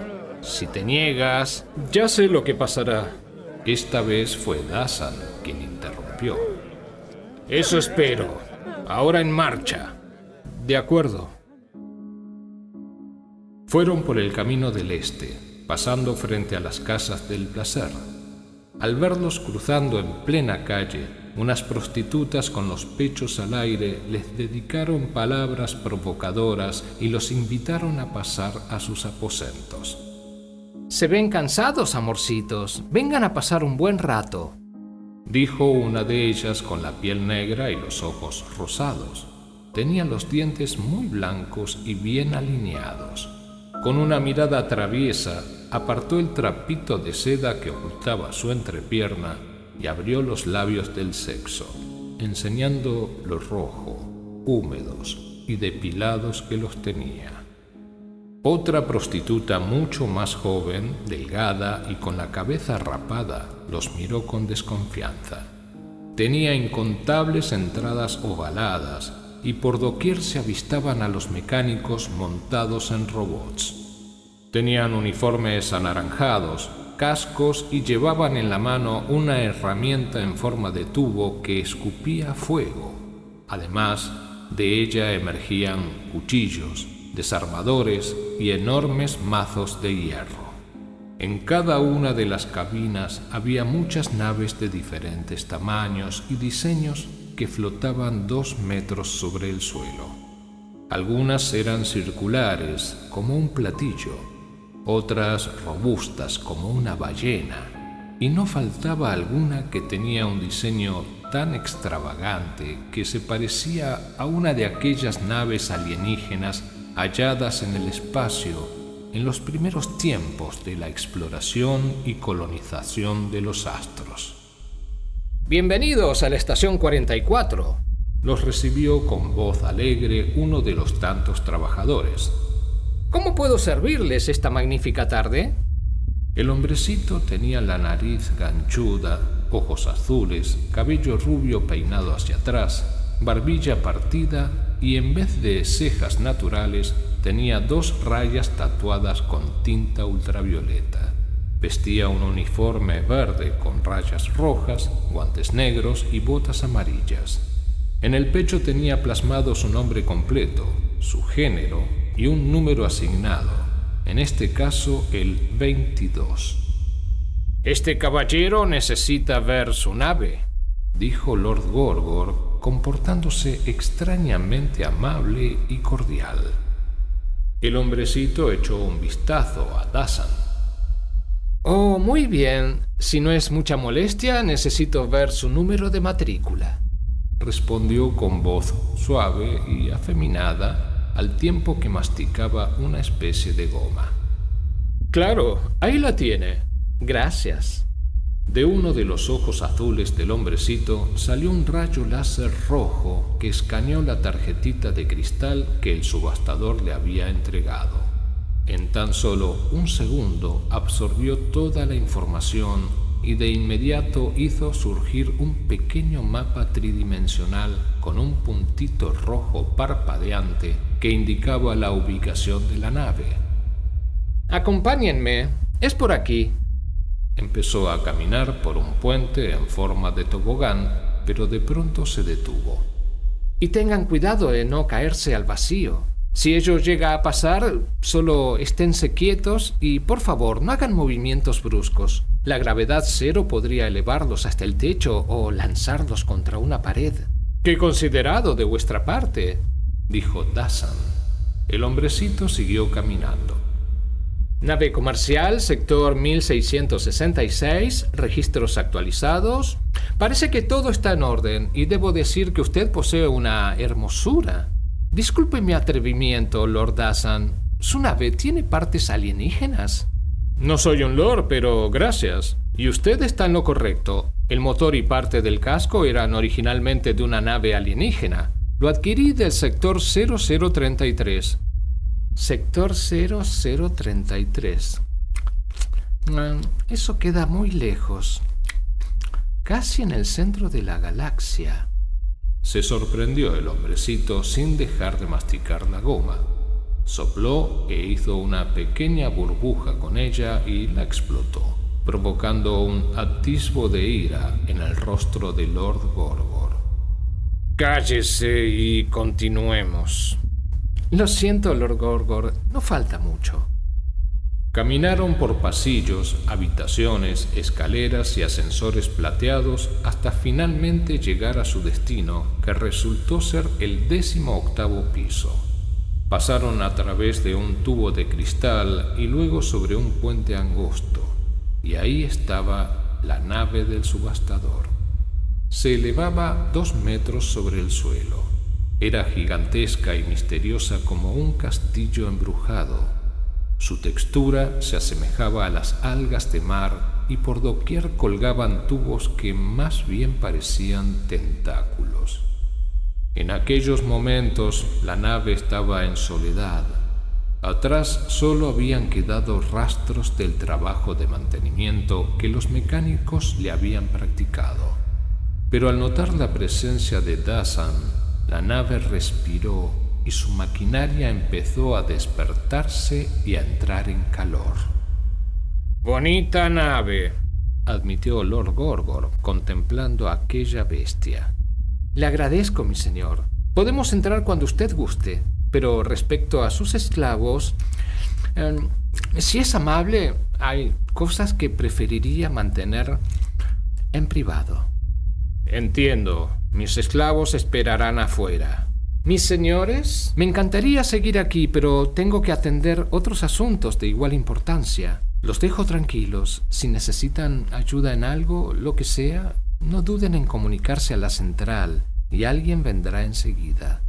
Si te niegas... Ya sé lo que pasará. Esta vez fue Dassan quien interrumpió. Eso espero. Ahora en marcha. De acuerdo. Fueron por el camino del este, pasando frente a las casas del placer. Al verlos cruzando en plena calle, unas prostitutas con los pechos al aire les dedicaron palabras provocadoras y los invitaron a pasar a sus aposentos. Se ven cansados, amorcitos. Vengan a pasar un buen rato, dijo una de ellas con la piel negra y los ojos rosados. Tenía los dientes muy blancos y bien alineados. Con una mirada traviesa, apartó el trapito de seda que ocultaba su entrepierna y abrió los labios del sexo, enseñando lo rojo, húmedos y depilados que los tenía. Otra prostituta mucho más joven, delgada y con la cabeza rapada, los miró con desconfianza. Tenía incontables entradas ovaladas y por doquier se avistaban a los mecánicos montados en robots. Tenían uniformes anaranjados, cascos y llevaban en la mano una herramienta en forma de tubo que escupía fuego. Además, de ella emergían cuchillos, desarmadores y enormes mazos de hierro. En cada una de las cabinas había muchas naves de diferentes tamaños y diseños que flotaban 2 metros sobre el suelo. Algunas eran circulares, como un platillo. otras robustas como una ballena, y no faltaba alguna que tenía un diseño tan extravagante que se parecía a una de aquellas naves alienígenas halladas en el espacio en los primeros tiempos de la exploración y colonización de los astros. Bienvenidos a la estación 44. Los recibió con voz alegre uno de los tantos trabajadores. ¿Cómo puedo servirles esta magnífica tarde? El hombrecito tenía la nariz ganchuda, ojos azules, cabello rubio peinado hacia atrás, barbilla partida y en vez de cejas naturales tenía 2 rayas tatuadas con tinta ultravioleta. Vestía un uniforme verde con rayas rojas, guantes negros y botas amarillas. En el pecho tenía plasmado su nombre completo, su género y un número asignado, en este caso el 22. Este caballero necesita ver su nave, dijo Lord Gorgor, comportándose extrañamente amable y cordial. El hombrecito echó un vistazo a Dassan. Oh, muy bien. Si no es mucha molestia, necesito ver su número de matrícula, respondió con voz suave y afeminada, al tiempo que masticaba una especie de goma. Claro, ahí la tiene. Gracias. De uno de los ojos azules del hombrecito salió un rayo láser rojo que escaneó la tarjetita de cristal que el subastador le había entregado. En tan solo un segundo absorbió toda la información y de inmediato hizo surgir un pequeño mapa tridimensional con un puntito rojo parpadeante que indicaba la ubicación de la nave. Acompáñenme, es por aquí. Empezó a caminar por un puente en forma de tobogán, pero de pronto se detuvo. Y tengan cuidado de no caerse al vacío. Si ello llega a pasar, solo esténse quietos y, por favor, no hagan movimientos bruscos. La gravedad cero podría elevarlos hasta el techo o lanzarlos contra una pared. ¡Qué considerado de vuestra parte!, dijo Dassan. El hombrecito siguió caminando. Nave comercial, sector 1666, registros actualizados. Parece que todo está en orden y debo decir que usted posee una hermosura. Disculpe mi atrevimiento, Lord Dassan. ¿Su nave tiene partes alienígenas? No soy un lord, pero gracias. Y usted está en lo correcto. El motor y parte del casco eran originalmente de una nave alienígena. Lo adquirí del sector 0033. Sector 0033. Eso queda muy lejos. Casi en el centro de la galaxia. Se sorprendió el hombrecito sin dejar de masticar la goma. Sopló e hizo una pequeña burbuja con ella y la explotó, provocando un atisbo de ira en el rostro de Lord Gorgor. Cállese y continuemos. Lo siento, Lord Gorgor, no falta mucho. Caminaron por pasillos, habitaciones, escaleras y ascensores plateados hasta finalmente llegar a su destino, que resultó ser el 18º piso. Pasaron a través de un tubo de cristal y luego sobre un puente angosto, y ahí estaba la nave del subastador. Se elevaba 2 metros sobre el suelo. Era gigantesca y misteriosa como un castillo embrujado. Su textura se asemejaba a las algas de mar y por doquier colgaban tubos que más bien parecían tentáculos. En aquellos momentos la nave estaba en soledad. Atrás solo habían quedado rastros del trabajo de mantenimiento que los mecánicos le habían practicado. Pero al notar la presencia de Dassan, la nave respiró y su maquinaria empezó a despertarse y a entrar en calor. «Bonita nave», admitió Lord Gorgor, contemplando aquella bestia. «Le agradezco, mi señor. Podemos entrar cuando usted guste, pero respecto a sus esclavos, si es amable, hay cosas que preferiría mantener en privado». «Entiendo. Mis esclavos esperarán afuera». Mis señores, me encantaría seguir aquí, pero tengo que atender otros asuntos de igual importancia. Los dejo tranquilos. Si necesitan ayuda en algo, lo que sea, no duden en comunicarse a la central y alguien vendrá enseguida.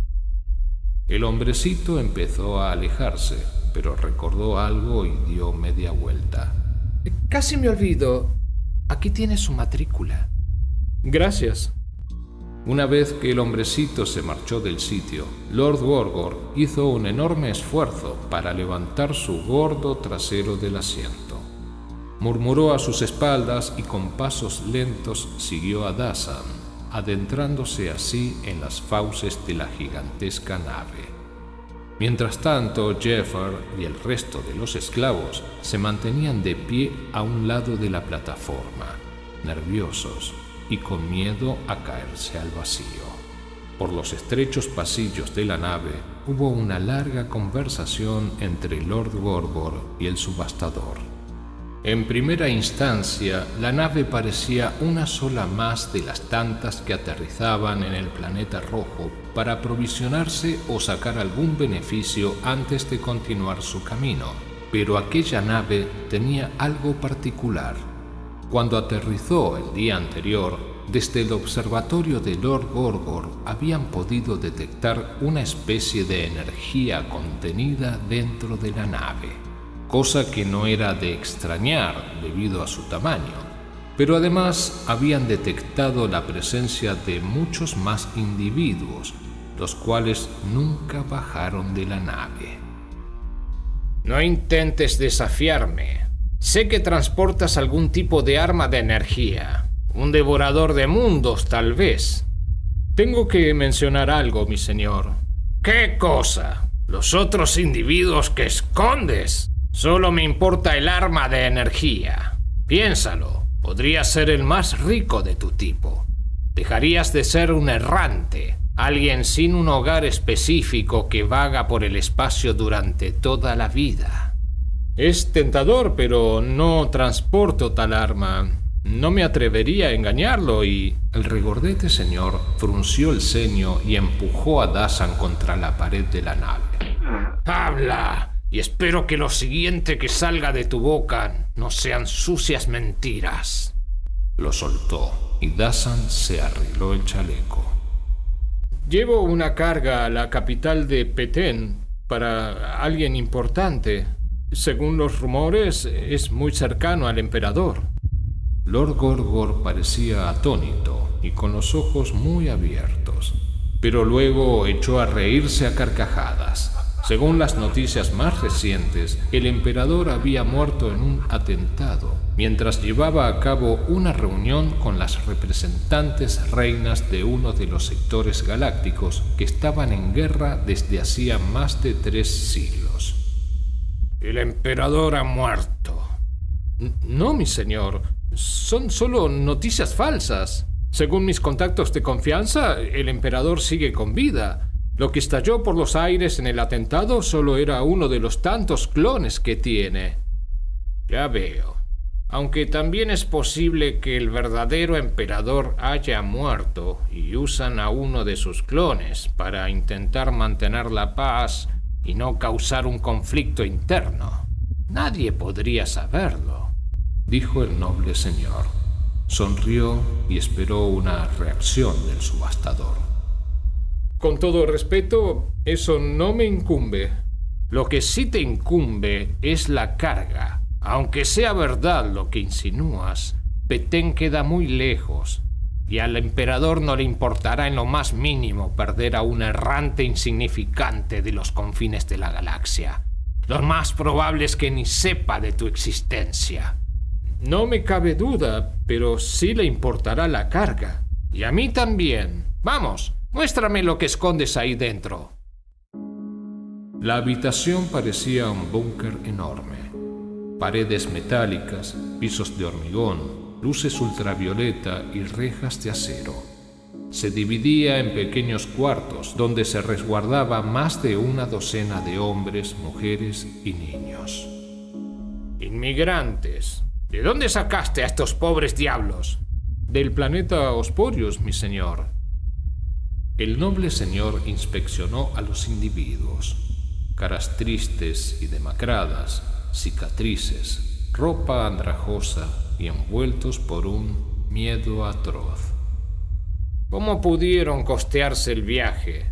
El hombrecito empezó a alejarse, pero recordó algo y dio media vuelta. Casi me olvido. Aquí tiene su matrícula. Gracias. Una vez que el hombrecito se marchó del sitio, Lord Gorgor hizo un enorme esfuerzo para levantar su gordo trasero del asiento. Murmuró a sus espaldas y con pasos lentos siguió a Dassan, adentrándose así en las fauces de la gigantesca nave. Mientras tanto, Jafar y el resto de los esclavos se mantenían de pie a un lado de la plataforma, nerviosos y con miedo a caerse al vacío. Por los estrechos pasillos de la nave hubo una larga conversación entre Lord Gorgor y el subastador. En primera instancia, la nave parecía una sola más de las tantas que aterrizaban en el planeta rojo para aprovisionarse o sacar algún beneficio antes de continuar su camino. Pero aquella nave tenía algo particular. Cuando aterrizó el día anterior, desde el observatorio de Lord Gorgor habían podido detectar una especie de energía contenida dentro de la nave, cosa que no era de extrañar debido a su tamaño, pero además habían detectado la presencia de muchos más individuos, los cuales nunca bajaron de la nave. No intentes desafiarme. Sé que transportas algún tipo de arma de energía. Un devorador de mundos, tal vez. Tengo que mencionar algo, mi señor. ¿Qué cosa? ¿Los otros individuos que escondes? Solo me importa el arma de energía. Piénsalo. Podrías ser el más rico de tu tipo. Dejarías de ser un errante, alguien sin un hogar específico que vaga por el espacio durante toda la vida. Es tentador, pero no transporto tal arma. No me atrevería a engañarlo y... El regordete señor frunció el ceño y empujó a Dassan contra la pared de la nave. ¡Habla! Y espero que lo siguiente que salga de tu boca no sean sucias mentiras. Lo soltó y Dassan se arregló el chaleco. Llevo una carga a la capital de Petén para alguien importante. Según los rumores, es muy cercano al emperador. Lord Gorgor parecía atónito y con los ojos muy abiertos, pero luego echó a reírse a carcajadas. Según las noticias más recientes, el emperador había muerto en un atentado mientras llevaba a cabo una reunión con las representantes reinas de uno de los sectores galácticos que estaban en guerra desde hacía más de 3 siglos. El emperador ha muerto. No, mi señor. Son solo noticias falsas. Según mis contactos de confianza, el emperador sigue con vida. Lo que estalló por los aires en el atentado solo era uno de los tantos clones que tiene. Ya veo. Aunque también es posible que el verdadero emperador haya muerto y usan a uno de sus clones para intentar mantener la paz y no causar un conflicto interno. Nadie podría saberlo, dijo el noble señor. Sonrió y esperó una reacción del subastador. Con todo respeto, eso no me incumbe. Lo que sí te incumbe es la carga. Aunque sea verdad lo que insinúas, Petén queda muy lejos, y al emperador no le importará en lo más mínimo perder a un errante insignificante de los confines de la galaxia. Lo más probable es que ni sepa de tu existencia. No me cabe duda, pero sí le importará la carga. Y a mí también. Vamos, muéstrame lo que escondes ahí dentro. La habitación parecía un búnker enorme. Paredes metálicas, pisos de hormigón, luces ultravioleta y rejas de acero. Se dividía en pequeños cuartos donde se resguardaba más de una docena de hombres, mujeres y niños. Inmigrantes. ¿De dónde sacaste a estos pobres diablos? Del planeta Osporius, mi señor. El noble señor inspeccionó a los individuos. Caras tristes y demacradas, cicatrices, ropa andrajosa y envueltos por un miedo atroz. ¿Cómo pudieron costearse el viaje?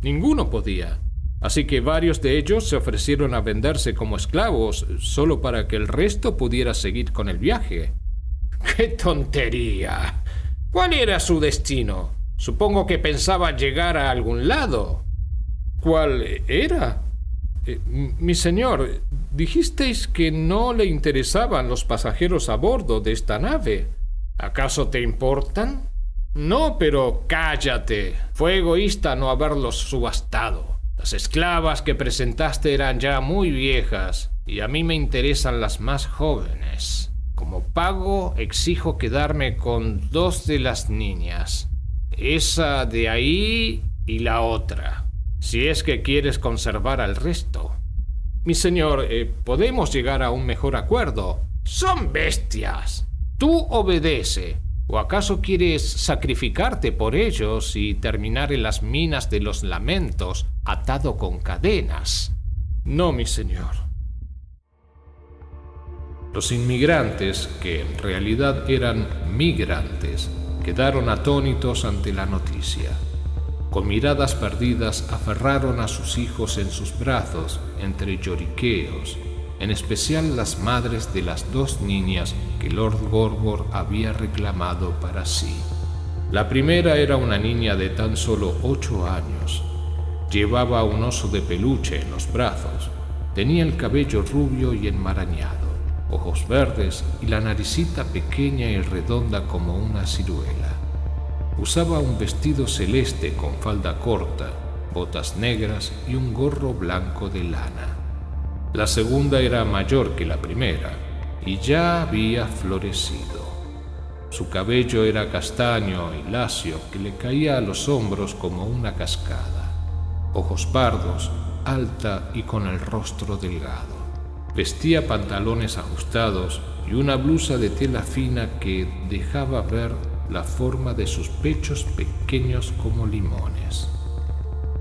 Ninguno podía. Así que varios de ellos se ofrecieron a venderse como esclavos solo para que el resto pudiera seguir con el viaje. ¡Qué tontería! ¿Cuál era su destino? Supongo que pensaban llegar a algún lado. ¿Cuál era? Mi señor, dijisteis que no le interesaban los pasajeros a bordo de esta nave. ¿Acaso te importan? No, pero cállate. Fue egoísta no haberlos subastado. Las esclavas que presentaste eran ya muy viejas y a mí me interesan las más jóvenes. Como pago, exijo quedarme con 2 de las niñas. Esa de ahí y la otra, si es que quieres conservar al resto. Mi señor, podemos llegar a un mejor acuerdo. Son bestias. Tú obedece. ¿O acaso quieres sacrificarte por ellos y terminar en las minas de los lamentos, atado con cadenas? No, mi señor. Los inmigrantes, que en realidad eran migrantes, quedaron atónitos ante la noticia. Con miradas perdidas aferraron a sus hijos en sus brazos entre lloriqueos, en especial las madres de las 2 niñas que Lord Gorgor había reclamado para sí. La primera era una niña de tan solo 8 años. Llevaba un oso de peluche en los brazos, tenía el cabello rubio y enmarañado, ojos verdes y la naricita pequeña y redonda como una ciruela. Usaba un vestido celeste con falda corta, botas negras y un gorro blanco de lana. La segunda era mayor que la primera y ya había florecido. Su cabello era castaño y lacio que le caía a los hombros como una cascada. Ojos pardos, alta y con el rostro delgado. Vestía pantalones ajustados y una blusa de tela fina que dejaba ver la forma de sus pechos pequeños como limones.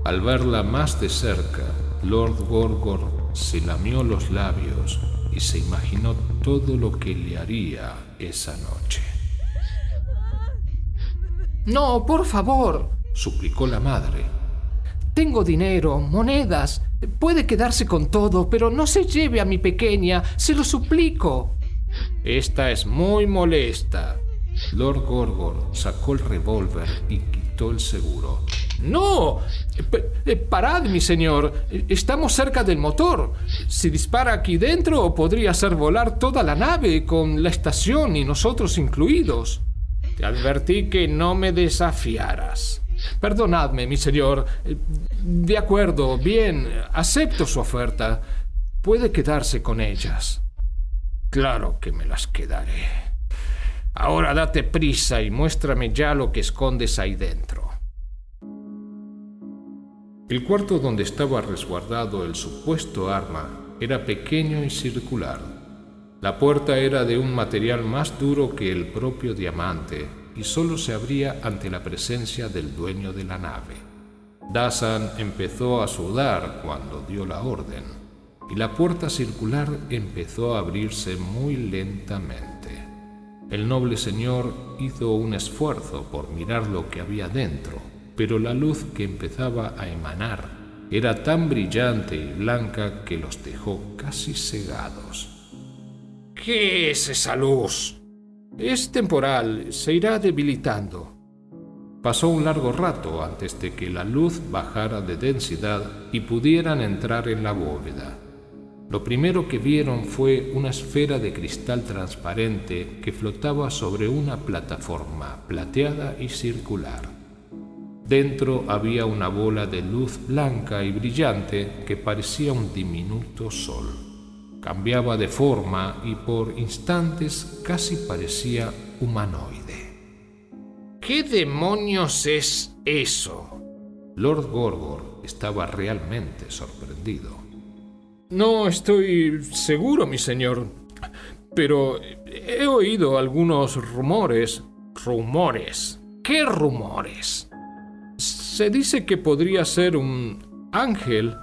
Al verla más de cerca, Lord Gorgor se lamió los labios y se imaginó todo lo que le haría esa noche. No, por favor, suplicó la madre. Tengo dinero, monedas. Puede quedarse con todo, pero no se lleve a mi pequeña, se lo suplico. Esta es muy molesta. Lord Gorgor sacó el revólver y quitó el seguro. ¡No! Parad, mi señor. Estamos cerca del motor. Si dispara aquí dentro, podría hacer volar toda la nave, con la estación y nosotros incluidos. Te advertí que no me desafiaras. Perdonadme, mi señor. De acuerdo, bien, acepto su oferta. Puede quedarse con ellas. Claro que me las quedaré. Ahora date prisa y muéstrame ya lo que escondes ahí dentro. El cuarto donde estaba resguardado el supuesto arma era pequeño y circular. La puerta era de un material más duro que el propio diamante y solo se abría ante la presencia del dueño de la nave. Dazan empezó a sudar cuando dio la orden, y la puerta circular empezó a abrirse muy lentamente. El noble señor hizo un esfuerzo por mirar lo que había dentro, pero la luz que empezaba a emanar era tan brillante y blanca que los dejó casi cegados. ¿Qué es esa luz? Es temporal, se irá debilitando. Pasó un largo rato antes de que la luz bajara de densidad y pudieran entrar en la bóveda. Lo primero que vieron fue una esfera de cristal transparente que flotaba sobre una plataforma plateada y circular. Dentro había una bola de luz blanca y brillante que parecía un diminuto sol. Cambiaba de forma y por instantes casi parecía humanoide. ¿Qué demonios es eso? Lord Gorgor estaba realmente sorprendido. No estoy seguro, mi señor, pero he oído algunos rumores. ¿Rumores? ¿Qué rumores? Se dice que podría ser un ángel,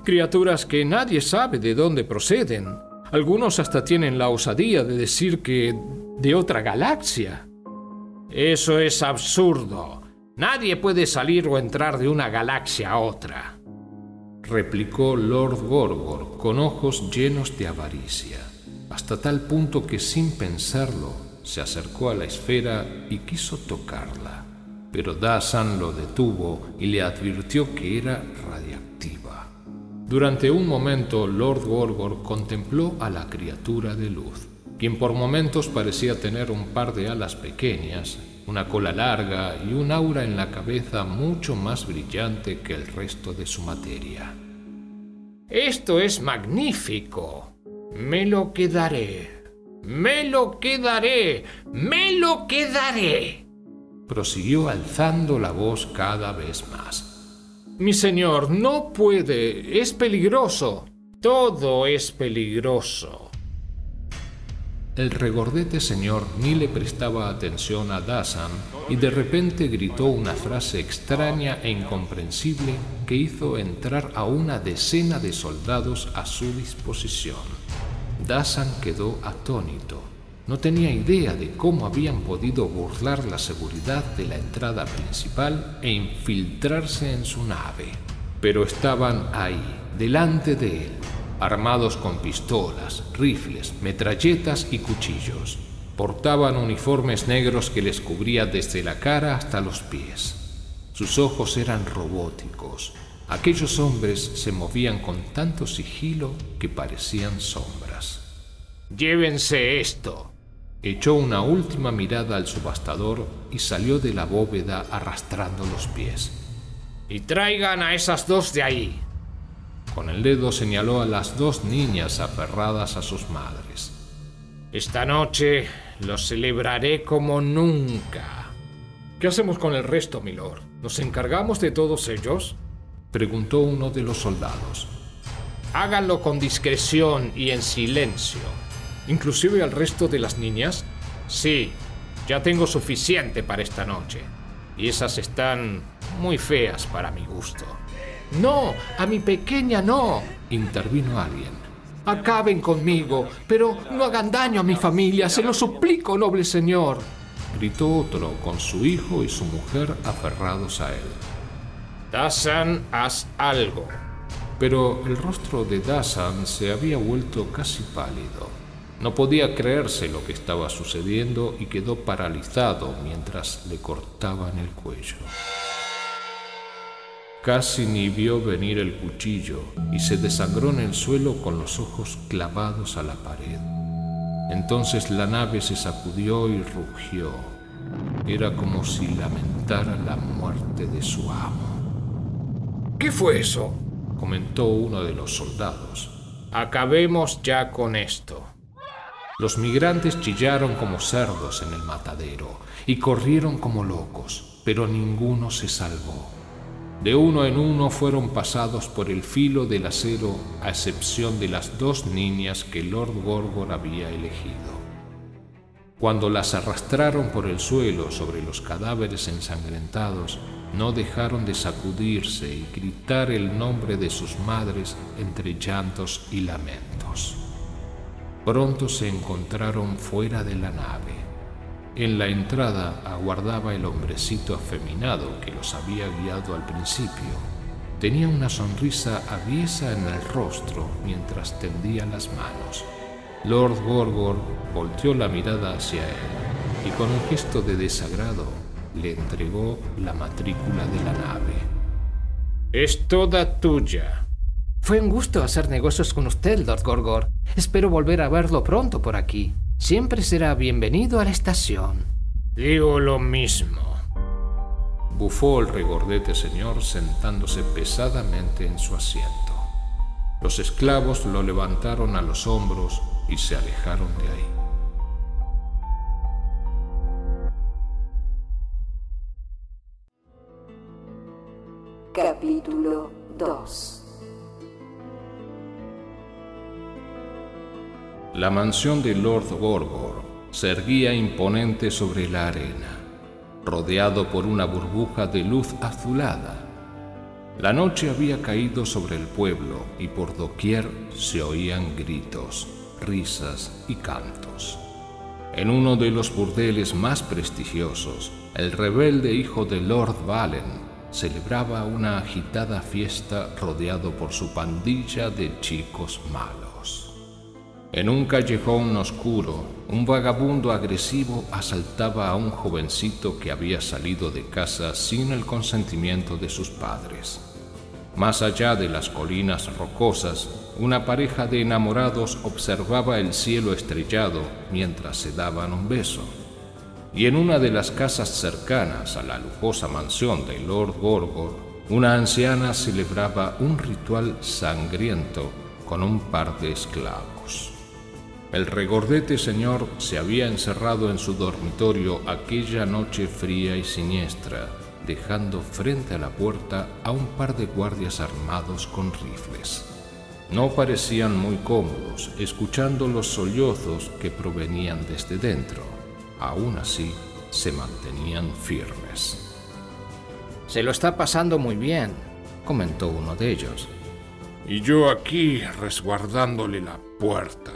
criaturas que nadie sabe de dónde proceden. Algunos hasta tienen la osadía de decir que de otra galaxia. Eso es absurdo. Nadie puede salir o entrar de una galaxia a otra, replicó Lord Gorgor con ojos llenos de avaricia, hasta tal punto que sin pensarlo se acercó a la esfera y quiso tocarla, pero Dazan lo detuvo y le advirtió que era radiactiva. Durante un momento Lord Gorgor contempló a la criatura de luz, quien por momentos parecía tener un par de alas pequeñas, una cola larga y un aura en la cabeza mucho más brillante que el resto de su materia. Esto es magnífico. Me lo quedaré. Me lo quedaré. Me lo quedaré. Prosiguió alzando la voz cada vez más. Mi señor, no puede. Es peligroso. Todo es peligroso. El regordete señor ni le prestaba atención a Dazan y de repente gritó una frase extraña e incomprensible que hizo entrar a una decena de soldados a su disposición. Dazan quedó atónito. No tenía idea de cómo habían podido burlar la seguridad de la entrada principal e infiltrarse en su nave. Pero estaban ahí, delante de él, armados con pistolas, rifles, metralletas y cuchillos. Portaban uniformes negros que les cubría desde la cara hasta los pies. Sus ojos eran robóticos. Aquellos hombres se movían con tanto sigilo que parecían sombras. Llévense esto. Echó una última mirada al subastador y salió de la bóveda arrastrando los pies. Y traigan a esas dos de ahí. Con el dedo señaló a las dos niñas aferradas a sus madres. Esta noche lo celebraré como nunca. ¿Qué hacemos con el resto, milord? ¿Nos encargamos de todos ellos? Preguntó uno de los soldados. Háganlo con discreción y en silencio. ¿Inclusive al resto de las niñas? Sí, ya tengo suficiente para esta noche. Y esas están muy feas para mi gusto. No, a mi pequeña no, intervino alguien. Acaben conmigo, pero no hagan daño a mi familia, se lo suplico, noble señor, gritó otro con su hijo y su mujer aferrados a él. Dazan, haz algo. Pero el rostro de Dazan se había vuelto casi pálido. No podía creerse lo que estaba sucediendo y quedó paralizado mientras le cortaban el cuello. Casi ni vio venir el cuchillo y se desangró en el suelo con los ojos clavados a la pared. Entonces la nave se sacudió y rugió. Era como si lamentara la muerte de su amo. ¿Qué fue eso?, comentó uno de los soldados. Acabemos ya con esto. Los migrantes chillaron como cerdos en el matadero y corrieron como locos, pero ninguno se salvó. De uno en uno fueron pasados por el filo del acero, a excepción de las dos niñas que Lord Gorgor había elegido. Cuando las arrastraron por el suelo sobre los cadáveres ensangrentados, no dejaron de sacudirse y gritar el nombre de sus madres entre llantos y lamentos. Pronto se encontraron fuera de la nave. En la entrada aguardaba el hombrecito afeminado que los había guiado al principio. Tenía una sonrisa aviesa en el rostro mientras tendía las manos. Lord Gorgor volteó la mirada hacia él y con un gesto de desagrado le entregó la matrícula de la nave. Es toda tuya. Fue un gusto hacer negocios con usted, Lord Gorgor. Espero volver a verlo pronto por aquí. Siempre será bienvenido a la estación. Digo lo mismo. Bufó el regordete señor sentándose pesadamente en su asiento. Los esclavos lo levantaron a los hombros y se alejaron de ahí. Capítulo 2. La mansión de Lord Gorgor se erguía imponente sobre la arena. rodeado por una burbuja de luz azulada. La noche había caído sobre el pueblo y por doquier se oían gritos, risas y cantos. En uno de los burdeles más prestigiosos, el rebelde hijo de Lord Valen celebraba una agitada fiesta rodeado por su pandilla de chicos malos. En un callejón oscuro, un vagabundo agresivo asaltaba a un jovencito que había salido de casa sin el consentimiento de sus padres. Más allá de las colinas rocosas, una pareja de enamorados observaba el cielo estrellado mientras se daban un beso. Y en una de las casas cercanas a la lujosa mansión de Lord Gorgor, una anciana celebraba un ritual sangriento con un par de esclavos. El regordete señor se había encerrado en su dormitorio aquella noche fría y siniestra, dejando frente a la puerta a un par de guardias armados con rifles. No parecían muy cómodos, escuchando los sollozos que provenían desde dentro. Aún así, se mantenían firmes. Se lo está pasando muy bien, comentó uno de ellos. Y yo aquí resguardándole la puerta,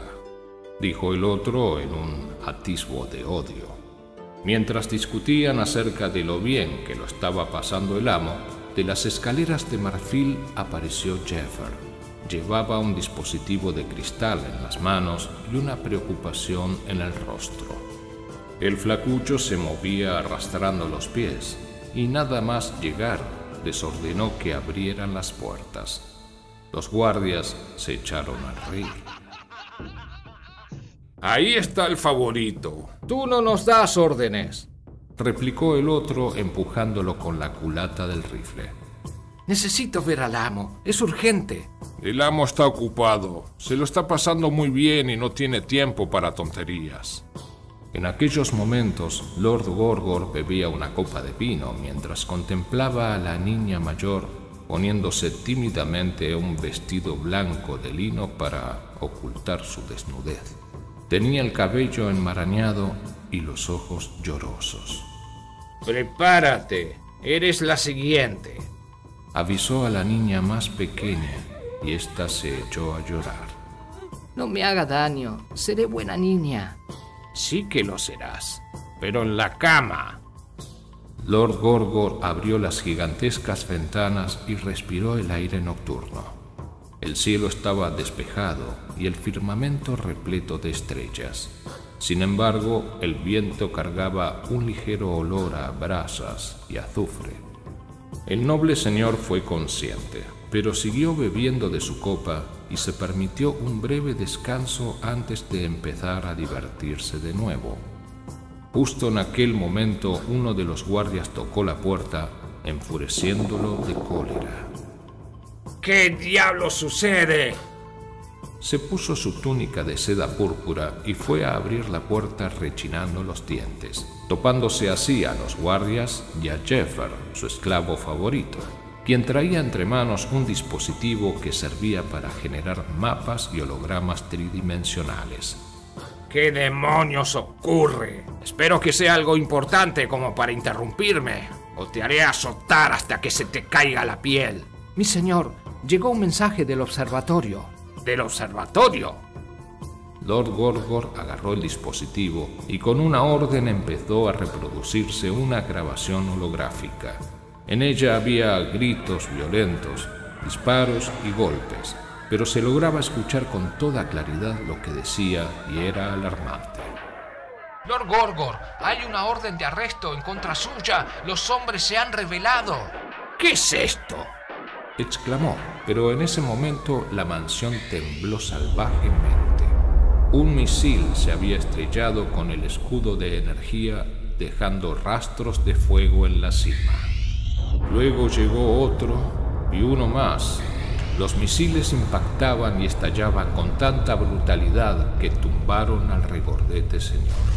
dijo el otro en un atisbo de odio. Mientras discutían acerca de lo bien que lo estaba pasando el amo, de las escaleras de marfil apareció Jeffer. Llevaba un dispositivo de cristal en las manos y una preocupación en el rostro. El flacucho se movía arrastrando los pies y nada más llegar les ordenó que abrieran las puertas. Los guardias se echaron a reír. Ahí está el favorito. Tú no nos das órdenes, replicó el otro empujándolo con la culata del rifle. Necesito ver al amo, es urgente. El amo está ocupado, se lo está pasando muy bien y no tiene tiempo para tonterías. En aquellos momentos, Lord Gorgor bebía una copa de vino mientras contemplaba a la niña mayor poniéndose tímidamente un vestido blanco de lino para ocultar su desnudez. Tenía el cabello enmarañado y los ojos llorosos. Prepárate, eres la siguiente, avisó a la niña más pequeña y ésta se echó a llorar. No me haga daño, seré buena niña. Sí que lo serás, pero en la cama. Lord Gorgor abrió las gigantescas ventanas y respiró el aire nocturno. El cielo estaba despejado y el firmamento repleto de estrellas. Sin embargo, el viento cargaba un ligero olor a brasas y azufre. El noble señor fue consciente, pero siguió bebiendo de su copa y se permitió un breve descanso antes de empezar a divertirse de nuevo. Justo en aquel momento, uno de los guardias tocó la puerta, enfureciéndolo de cólera. ¿Qué diablos sucede? Se puso su túnica de seda púrpura y fue a abrir la puerta rechinando los dientes, topándose así a los guardias y a Jeffer, su esclavo favorito, quien traía entre manos un dispositivo que servía para generar mapas y hologramas tridimensionales. ¿Qué demonios ocurre? Espero que sea algo importante como para interrumpirme, o te haré azotar hasta que se te caiga la piel. Mi señor, llegó un mensaje del observatorio. ¿Del observatorio? Lord Gorgor agarró el dispositivo y con una orden empezó a reproducirse una grabación holográfica. En ella había gritos violentos, disparos y golpes, pero se lograba escuchar con toda claridad lo que decía y era alarmante. Lord Gorgor, hay una orden de arresto en contra suya. Los hombres se han rebelado. ¿Qué es esto?, exclamó, pero en ese momento la mansión tembló salvajemente. Un misil se había estrellado con el escudo de energía, dejando rastros de fuego en la cima. Luego llegó otro y uno más. Los misiles impactaban y estallaban con tanta brutalidad que tumbaron al regordete señor.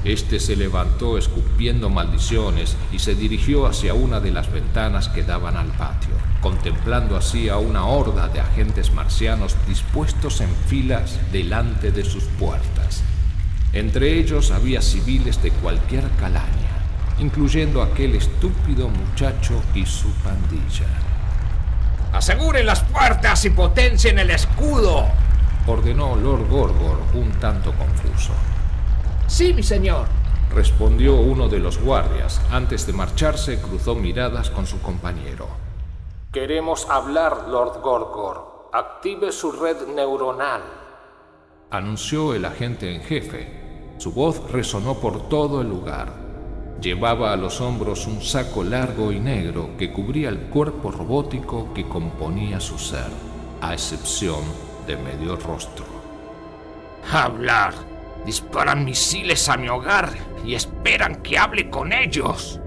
Este se levantó escupiendo maldiciones y se dirigió hacia una de las ventanas que daban al patio, contemplando así a una horda de agentes marcianos dispuestos en filas delante de sus puertas. Entre ellos había civiles de cualquier calaña, incluyendo aquel estúpido muchacho y su pandilla. ¡Aseguren las puertas y potencien el escudo!, ordenó Lord Gorgor un tanto confuso. Sí, mi señor, respondió uno de los guardias. Antes de marcharse, cruzó miradas con su compañero. Queremos hablar, Lord Gorgor. Active su red neuronal, anunció el agente en jefe. Su voz resonó por todo el lugar. Llevaba a los hombros un saco largo y negro que cubría el cuerpo robótico que componía su ser, a excepción de medio rostro. Hablar. Disparan misiles a mi hogar y esperan que hable con ellos.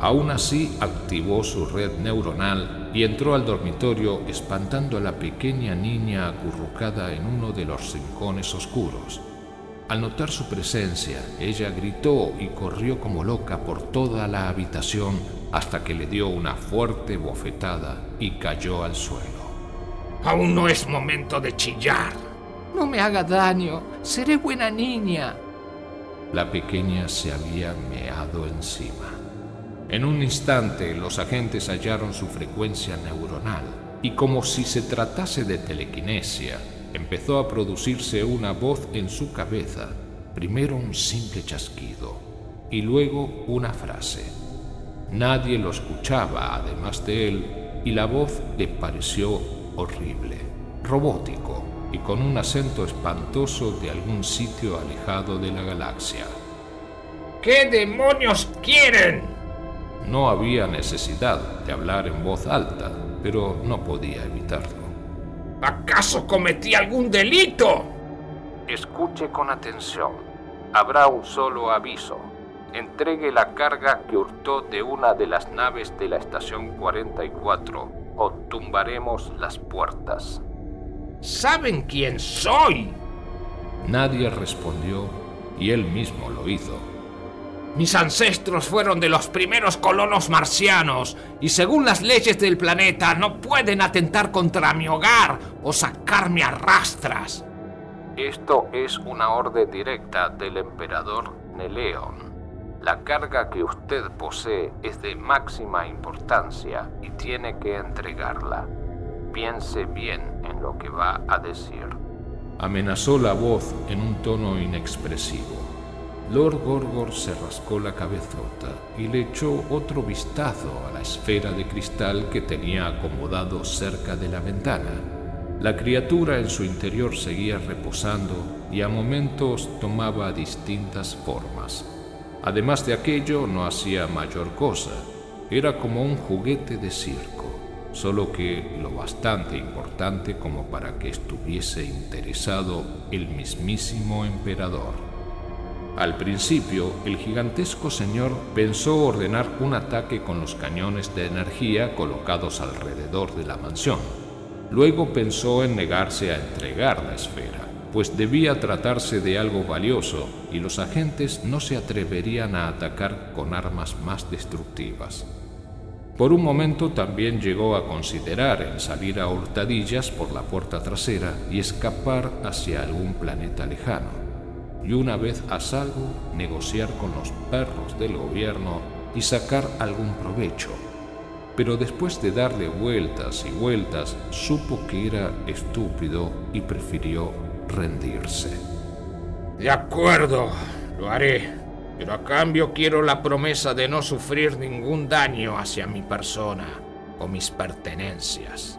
Aún así, activó su red neuronal y entró al dormitorio espantando a la pequeña niña acurrucada en uno de los rincones oscuros. Al notar su presencia, ella gritó y corrió como loca por toda la habitación hasta que le dio una fuerte bofetada y cayó al suelo. Aún no es momento de chillar. No me haga daño, seré buena niña. La pequeña se había meado encima. En un instante, los agentes hallaron su frecuencia neuronal y, como si se tratase de telequinesia, empezó a producirse una voz en su cabeza, primero un simple chasquido y luego una frase. Nadie lo escuchaba además de él y la voz le pareció horrible, robótico y con un acento espantoso de algún sitio alejado de la galaxia. ¿Qué demonios quieren? No había necesidad de hablar en voz alta, pero no podía evitarlo. ¿Acaso cometí algún delito? Escuche con atención. Habrá un solo aviso. Entregue la carga que hurtó de una de las naves de la estación 44 o tumbaremos las puertas. ¿Saben quién soy? Nadie respondió y él mismo lo hizo. Mis ancestros fueron de los primeros colonos marcianos y según las leyes del planeta no pueden atentar contra mi hogar o sacarme a rastras. Esto es una orden directa del emperador Neleon. La carga que usted posee es de máxima importancia y tiene que entregarla. Piense bien en lo que va a decir. Amenazó la voz en un tono inexpresivo. Lord Gorgor se rascó la cabezota y le echó otro vistazo a la esfera de cristal que tenía acomodado cerca de la ventana. La criatura en su interior seguía reposando y a momentos tomaba distintas formas. Además de aquello, no hacía mayor cosa. Era como un juguete de circo, solo que lo bastante importante como para que estuviese interesado el mismísimo emperador. Al principio, el gigantesco señor pensó ordenar un ataque con los cañones de energía colocados alrededor de la mansión. Luego pensó en negarse a entregar la esfera, pues debía tratarse de algo valioso y los agentes no se atreverían a atacar con armas más destructivas. Por un momento también llegó a considerar en salir a hurtadillas por la puerta trasera y escapar hacia algún planeta lejano. Y una vez a salvo, negociar con los perros del gobierno y sacar algún provecho. Pero después de darle vueltas y vueltas, supo que era estúpido y prefirió rendirse. De acuerdo, lo haré, pero a cambio quiero la promesa de no sufrir ningún daño hacia mi persona o mis pertenencias,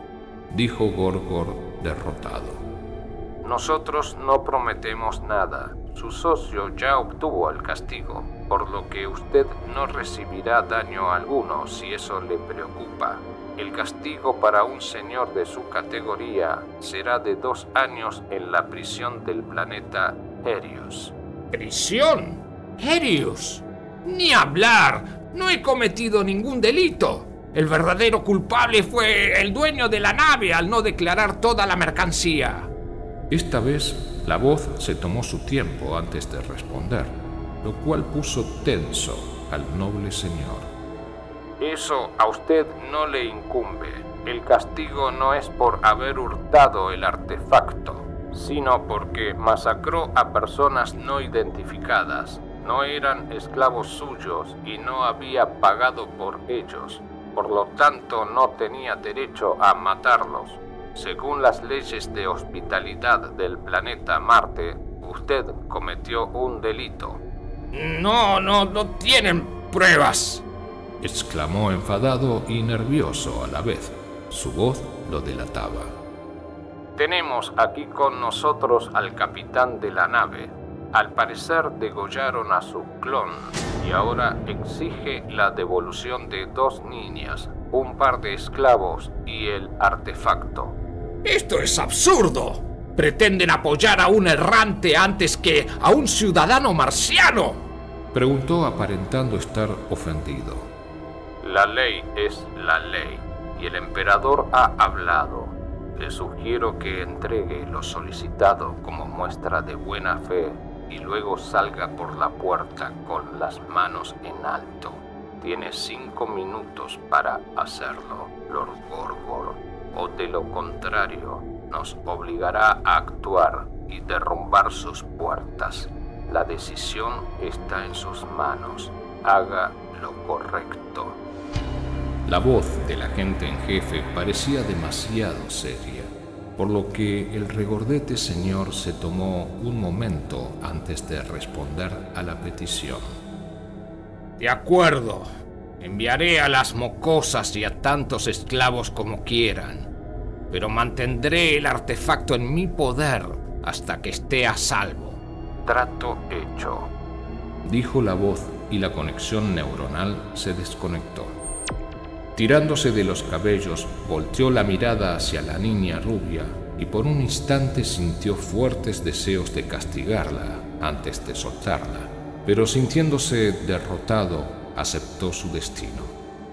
dijo Gorgor derrotado. Nosotros no prometemos nada. Su socio ya obtuvo el castigo, por lo que usted no recibirá daño alguno si eso le preocupa. El castigo para un señor de su categoría será de 2 años en la prisión del planeta Herius. ¿Prisión? ¿Herius? ¡Ni hablar! No he cometido ningún delito. El verdadero culpable fue el dueño de la nave al no declarar toda la mercancía. Esta vez, la voz se tomó su tiempo antes de responder, lo cual puso tenso al noble señor. Eso a usted no le incumbe. El castigo no es por haber hurtado el artefacto, sino porque masacró a personas no identificadas, No eran esclavos suyos y no había pagado por ellos. Por lo tanto, no tenía derecho a matarlos. Según las leyes de hospitalidad del planeta Marte, usted cometió un delito. No tienen pruebas, exclamó enfadado y nervioso a la vez. Su voz lo delataba. Tenemos aquí con nosotros al capitán de la nave. Al parecer degollaron a su clon y ahora exige la devolución de 2 niñas, un par de esclavos y el artefacto. ¡Esto es absurdo! ¿Pretenden apoyar a un errante antes que a un ciudadano marciano?, preguntó aparentando estar ofendido. La ley es la ley y el emperador ha hablado. Le sugiero que entregue lo solicitado como muestra de buena fe y luego salga por la puerta con las manos en alto. Tiene 5 minutos para hacerlo, Lord Gorgor, o de lo contrario nos obligará a actuar y derrumbar sus puertas. La decisión está en sus manos. Haga lo correcto. La voz del agente en jefe parecía demasiado seria, por lo que el regordete señor se tomó un momento antes de responder a la petición. De acuerdo. Enviaré a las mocosas y a tantos esclavos como quieran, pero mantendré el artefacto en mi poder hasta que esté a salvo. Trato hecho, dijo la voz y la conexión neuronal se desconectó. Tirándose de los cabellos, volteó la mirada hacia la niña rubia y por un instante sintió fuertes deseos de castigarla antes de soltarla, pero sintiéndose derrotado, aceptó su destino.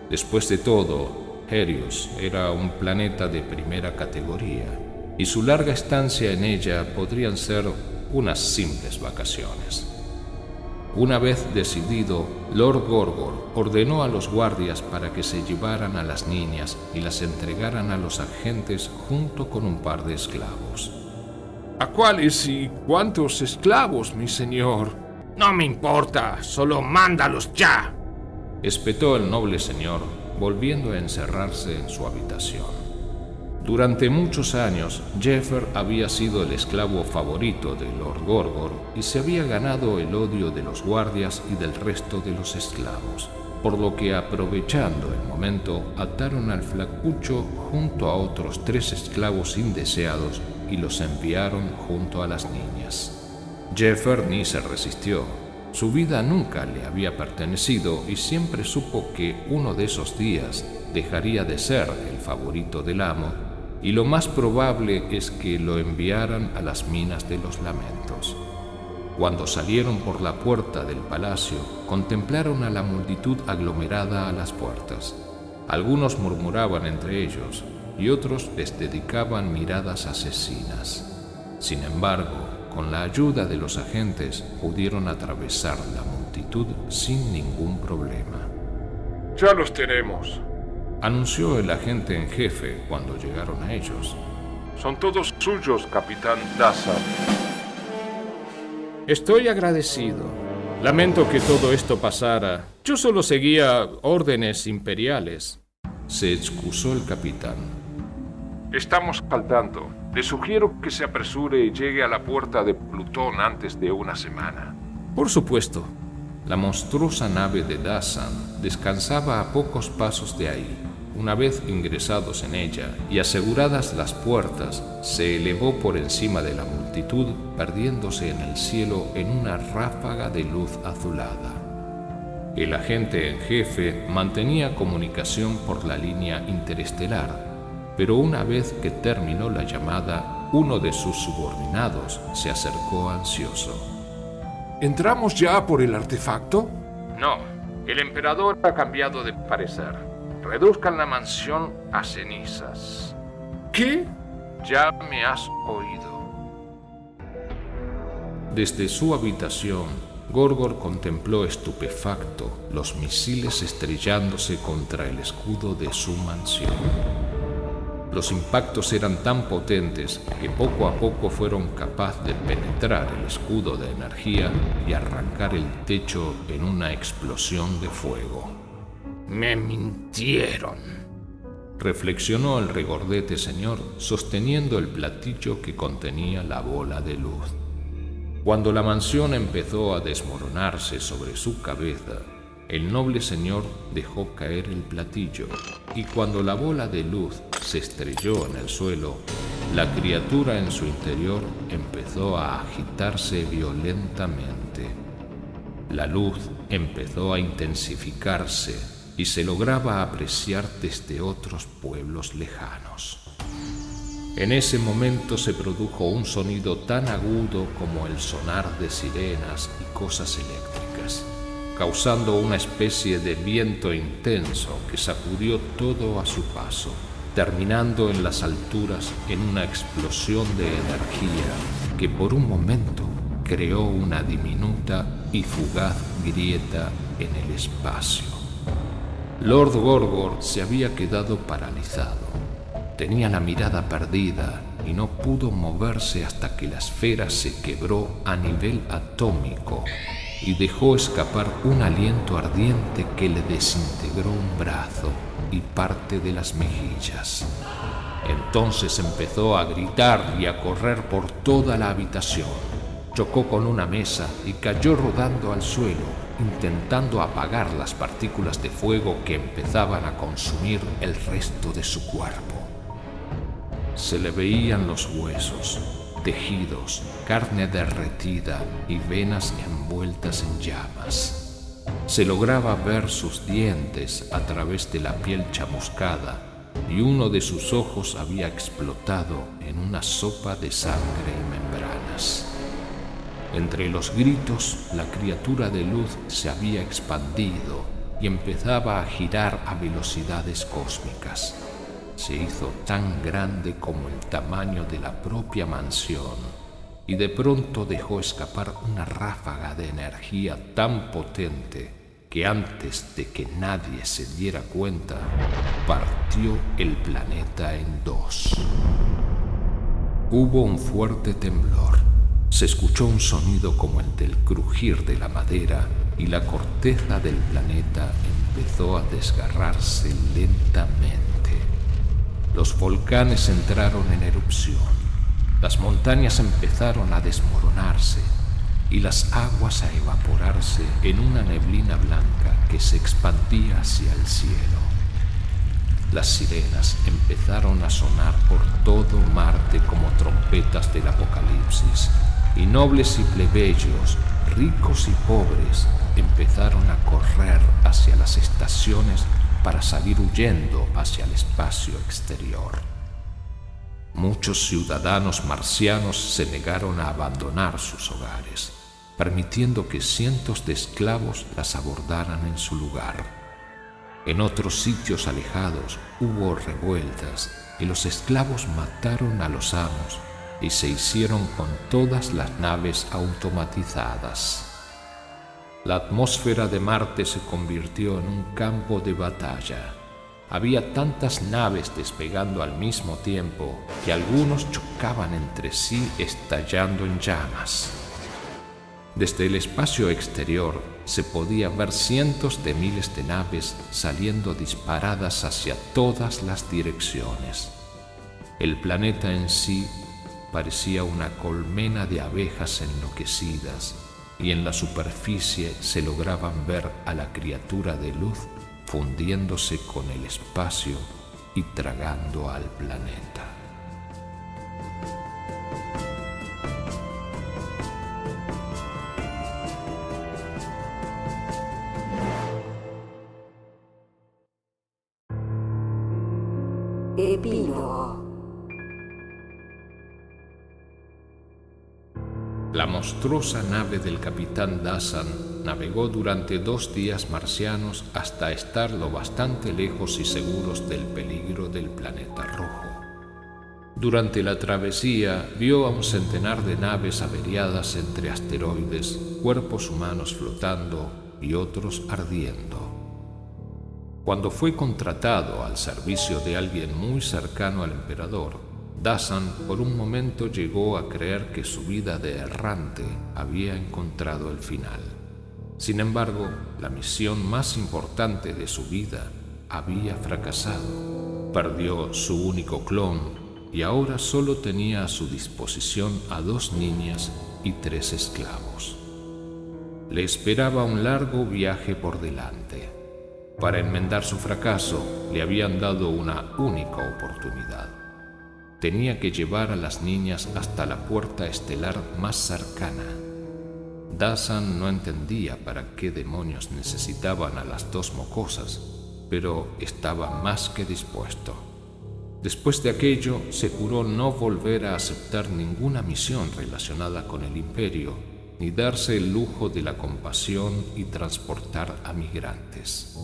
Después de todo, Helios era un planeta de primera categoría y su larga estancia en ella podrían ser unas simples vacaciones. Una vez decidido, Lord Gorgor ordenó a los guardias para que se llevaran a las niñas y las entregaran a los agentes junto con un par de esclavos. ¿A cuáles y cuántos esclavos, mi señor? No me importa, solo mándalos ya, espetó el noble señor, volviendo a encerrarse en su habitación. Durante muchos años, Jeffer había sido el esclavo favorito de Lord Gorgor y se había ganado el odio de los guardias y del resto de los esclavos, por lo que, aprovechando el momento, ataron al flacucho junto a otros 3 esclavos indeseados y los enviaron junto a las niñas. Jeffer ni se resistió. Su vida nunca le había pertenecido y siempre supo que uno de esos días dejaría de ser el favorito del amo, y lo más probable es que lo enviaran a las minas de los lamentos. Cuando salieron por la puerta del palacio, contemplaron a la multitud aglomerada a las puertas. Algunos murmuraban entre ellos y otros les dedicaban miradas asesinas. Sin embargo, con la ayuda de los agentes pudieron atravesar la multitud sin ningún problema. Ya los tenemos, anunció el agente en jefe cuando llegaron a ellos. Son todos suyos, capitán Daza. Estoy agradecido. Lamento que todo esto pasara. Yo solo seguía órdenes imperiales, se excusó el capitán. Estamos al tanto. Le sugiero que se apresure y llegue a la puerta de Plutón antes de una semana. Por supuesto. La monstruosa nave de Dazan descansaba a pocos pasos de ahí. Una vez ingresados en ella y aseguradas las puertas, se elevó por encima de la multitud, perdiéndose en el cielo en una ráfaga de luz azulada. El agente en jefe mantenía comunicación por la línea interestelar, pero una vez que terminó la llamada, uno de sus subordinados se acercó ansioso. ¿Entramos ya por el artefacto? No, el emperador ha cambiado de parecer. Reduzcan la mansión a cenizas. ¿Qué? Ya me has oído. Desde su habitación, Gorgor contempló estupefacto los misiles estrellándose contra el escudo de su mansión. Los impactos eran tan potentes que poco a poco fueron capaces de penetrar el escudo de energía y arrancar el techo en una explosión de fuego. Me mintieron, reflexionó el regordete señor sosteniendo el platillo que contenía la bola de luz. Cuando la mansión empezó a desmoronarse sobre su cabeza, el noble señor dejó caer el platillo y cuando la bola de luz se estrelló en el suelo, la criatura en su interior empezó a agitarse violentamente. La luz empezó a intensificarse y se lograba apreciar desde otros pueblos lejanos. En ese momento se produjo un sonido tan agudo como el sonar de sirenas y cosas eléctricas, causando una especie de viento intenso que sacudió todo a su paso, terminando en las alturas en una explosión de energía que por un momento creó una diminuta y fugaz grieta en el espacio. Lord Gorgor se había quedado paralizado. Tenía la mirada perdida y no pudo moverse hasta que la esfera se quebró a nivel atómico y dejó escapar un aliento ardiente que le desintegró un brazo y parte de las mejillas. Entonces empezó a gritar y a correr por toda la habitación. Chocó con una mesa y cayó rodando al suelo, intentando apagar las partículas de fuego que empezaban a consumir el resto de su cuerpo. Se le veían los huesos, tejidos, carne derretida y venas envueltas en llamas. Se lograba ver sus dientes a través de la piel chamuscada y uno de sus ojos había explotado en una sopa de sangre y membranas. Entre los gritos, la criatura de luz se había expandido y empezaba a girar a velocidades cósmicas. Se hizo tan grande como el tamaño de la propia mansión y de pronto dejó escapar una ráfaga de energía tan potente que antes de que nadie se diera cuenta, partió el planeta en dos. Hubo un fuerte temblor. Se escuchó un sonido como el del crujir de la madera y la corteza del planeta empezó a desgarrarse lentamente. Los volcanes entraron en erupción, las montañas empezaron a desmoronarse y las aguas a evaporarse en una neblina blanca que se expandía hacia el cielo. Las sirenas empezaron a sonar por todo Marte como trompetas del apocalipsis, y nobles y plebeyos, ricos y pobres, empezaron a correr hacia las estaciones para salir huyendo hacia el espacio exterior. Muchos ciudadanos marcianos se negaron a abandonar sus hogares, permitiendo que cientos de esclavos las abordaran en su lugar. En otros sitios alejados hubo revueltas y los esclavos mataron a los amos y se hicieron con todas las naves automatizadas. La atmósfera de Marte se convirtió en un campo de batalla. Había tantas naves despegando al mismo tiempo que algunos chocaban entre sí estallando en llamas. Desde el espacio exterior se podían ver cientos de miles de naves saliendo disparadas hacia todas las direcciones. El planeta en sí parecía una colmena de abejas enloquecidas, y en la superficie se lograban ver a la criatura de luz fundiéndose con el espacio y tragando al planeta. Epílogo. La monstruosa nave del capitán Dazan navegó durante 2 días marcianos hasta estar lo bastante lejos y seguros del peligro del planeta rojo. Durante la travesía vio a un centenar de naves averiadas entre asteroides, cuerpos humanos flotando y otros ardiendo. Cuando fue contratado al servicio de alguien muy cercano al emperador, Dasan por un momento llegó a creer que su vida de errante había encontrado el final. Sin embargo, la misión más importante de su vida había fracasado. Perdió su único clon y ahora solo tenía a su disposición a 2 niñas y 3 esclavos. Le esperaba un largo viaje por delante. Para enmendar su fracaso, le habían dado una única oportunidad. Tenía que llevar a las niñas hasta la puerta estelar más cercana. Dasan no entendía para qué demonios necesitaban a las 2 mocosas, pero estaba más que dispuesto. Después de aquello, se juró no volver a aceptar ninguna misión relacionada con el imperio, ni darse el lujo de la compasión y transportar a migrantes.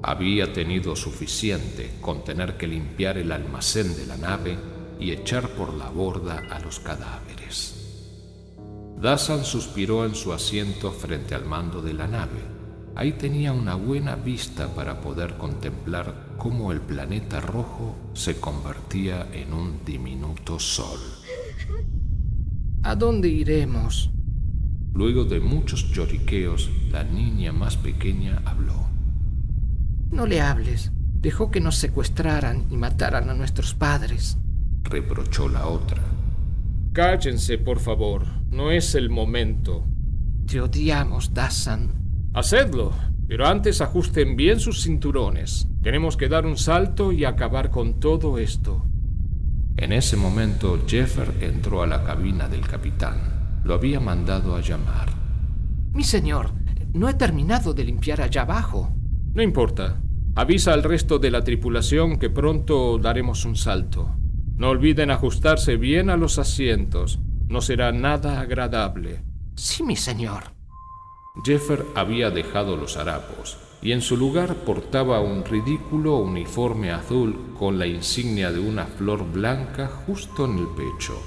Había tenido suficiente con tener que limpiar el almacén de la nave y echar por la borda a los cadáveres. Dasan suspiró en su asiento frente al mando de la nave. Ahí tenía una buena vista para poder contemplar cómo el planeta rojo se convertía en un diminuto sol. ¿A dónde iremos? Luego de muchos lloriqueos, la niña más pequeña habló. No le hables. Dejó que nos secuestraran y mataran a nuestros padres, reprochó la otra. Cállense, por favor. No es el momento. Te odiamos, Dasan. Hacedlo, pero antes ajusten bien sus cinturones. Tenemos que dar un salto y acabar con todo esto. En ese momento, Jeffer entró a la cabina del capitán. Lo había mandado a llamar. Mi señor, no he terminado de limpiar allá abajo. No importa. Avisa al resto de la tripulación que pronto daremos un salto. No olviden ajustarse bien a los asientos. No será nada agradable. Sí, mi señor. Jeffer había dejado los harapos y en su lugar portaba un ridículo uniforme azul con la insignia de una flor blanca justo en el pecho.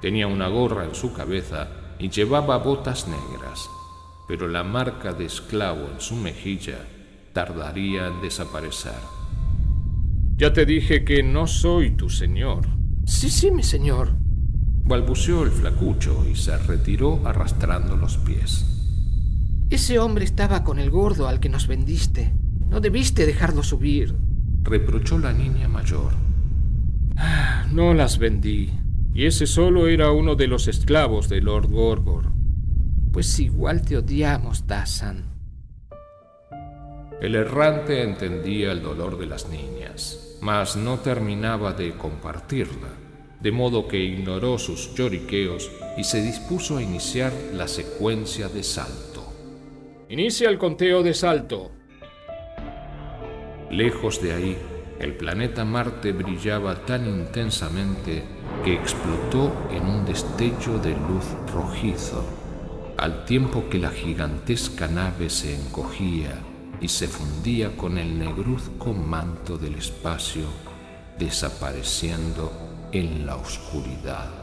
Tenía una gorra en su cabeza y llevaba botas negras, pero la marca de esclavo en su mejilla tardaría en desaparecer. Ya te dije que no soy tu señor. Sí, mi señor. Balbuceó el flacucho y se retiró arrastrando los pies. Ese hombre estaba con el gordo al que nos vendiste. No debiste dejarlo subir, reprochó la niña mayor. No las vendí, y ese solo era uno de los esclavos de Lord Gorgor. Pues igual te odiamos, Dasan. El errante entendía el dolor de las niñas, mas no terminaba de compartirla, de modo que ignoró sus lloriqueos y se dispuso a iniciar la secuencia de salto. Inicia el conteo de salto. Lejos de ahí, el planeta Marte brillaba tan intensamente que explotó en un destello de luz rojizo, al tiempo que la gigantesca nave se encogía y se fundía con el negruzco manto del espacio, desapareciendo en la oscuridad.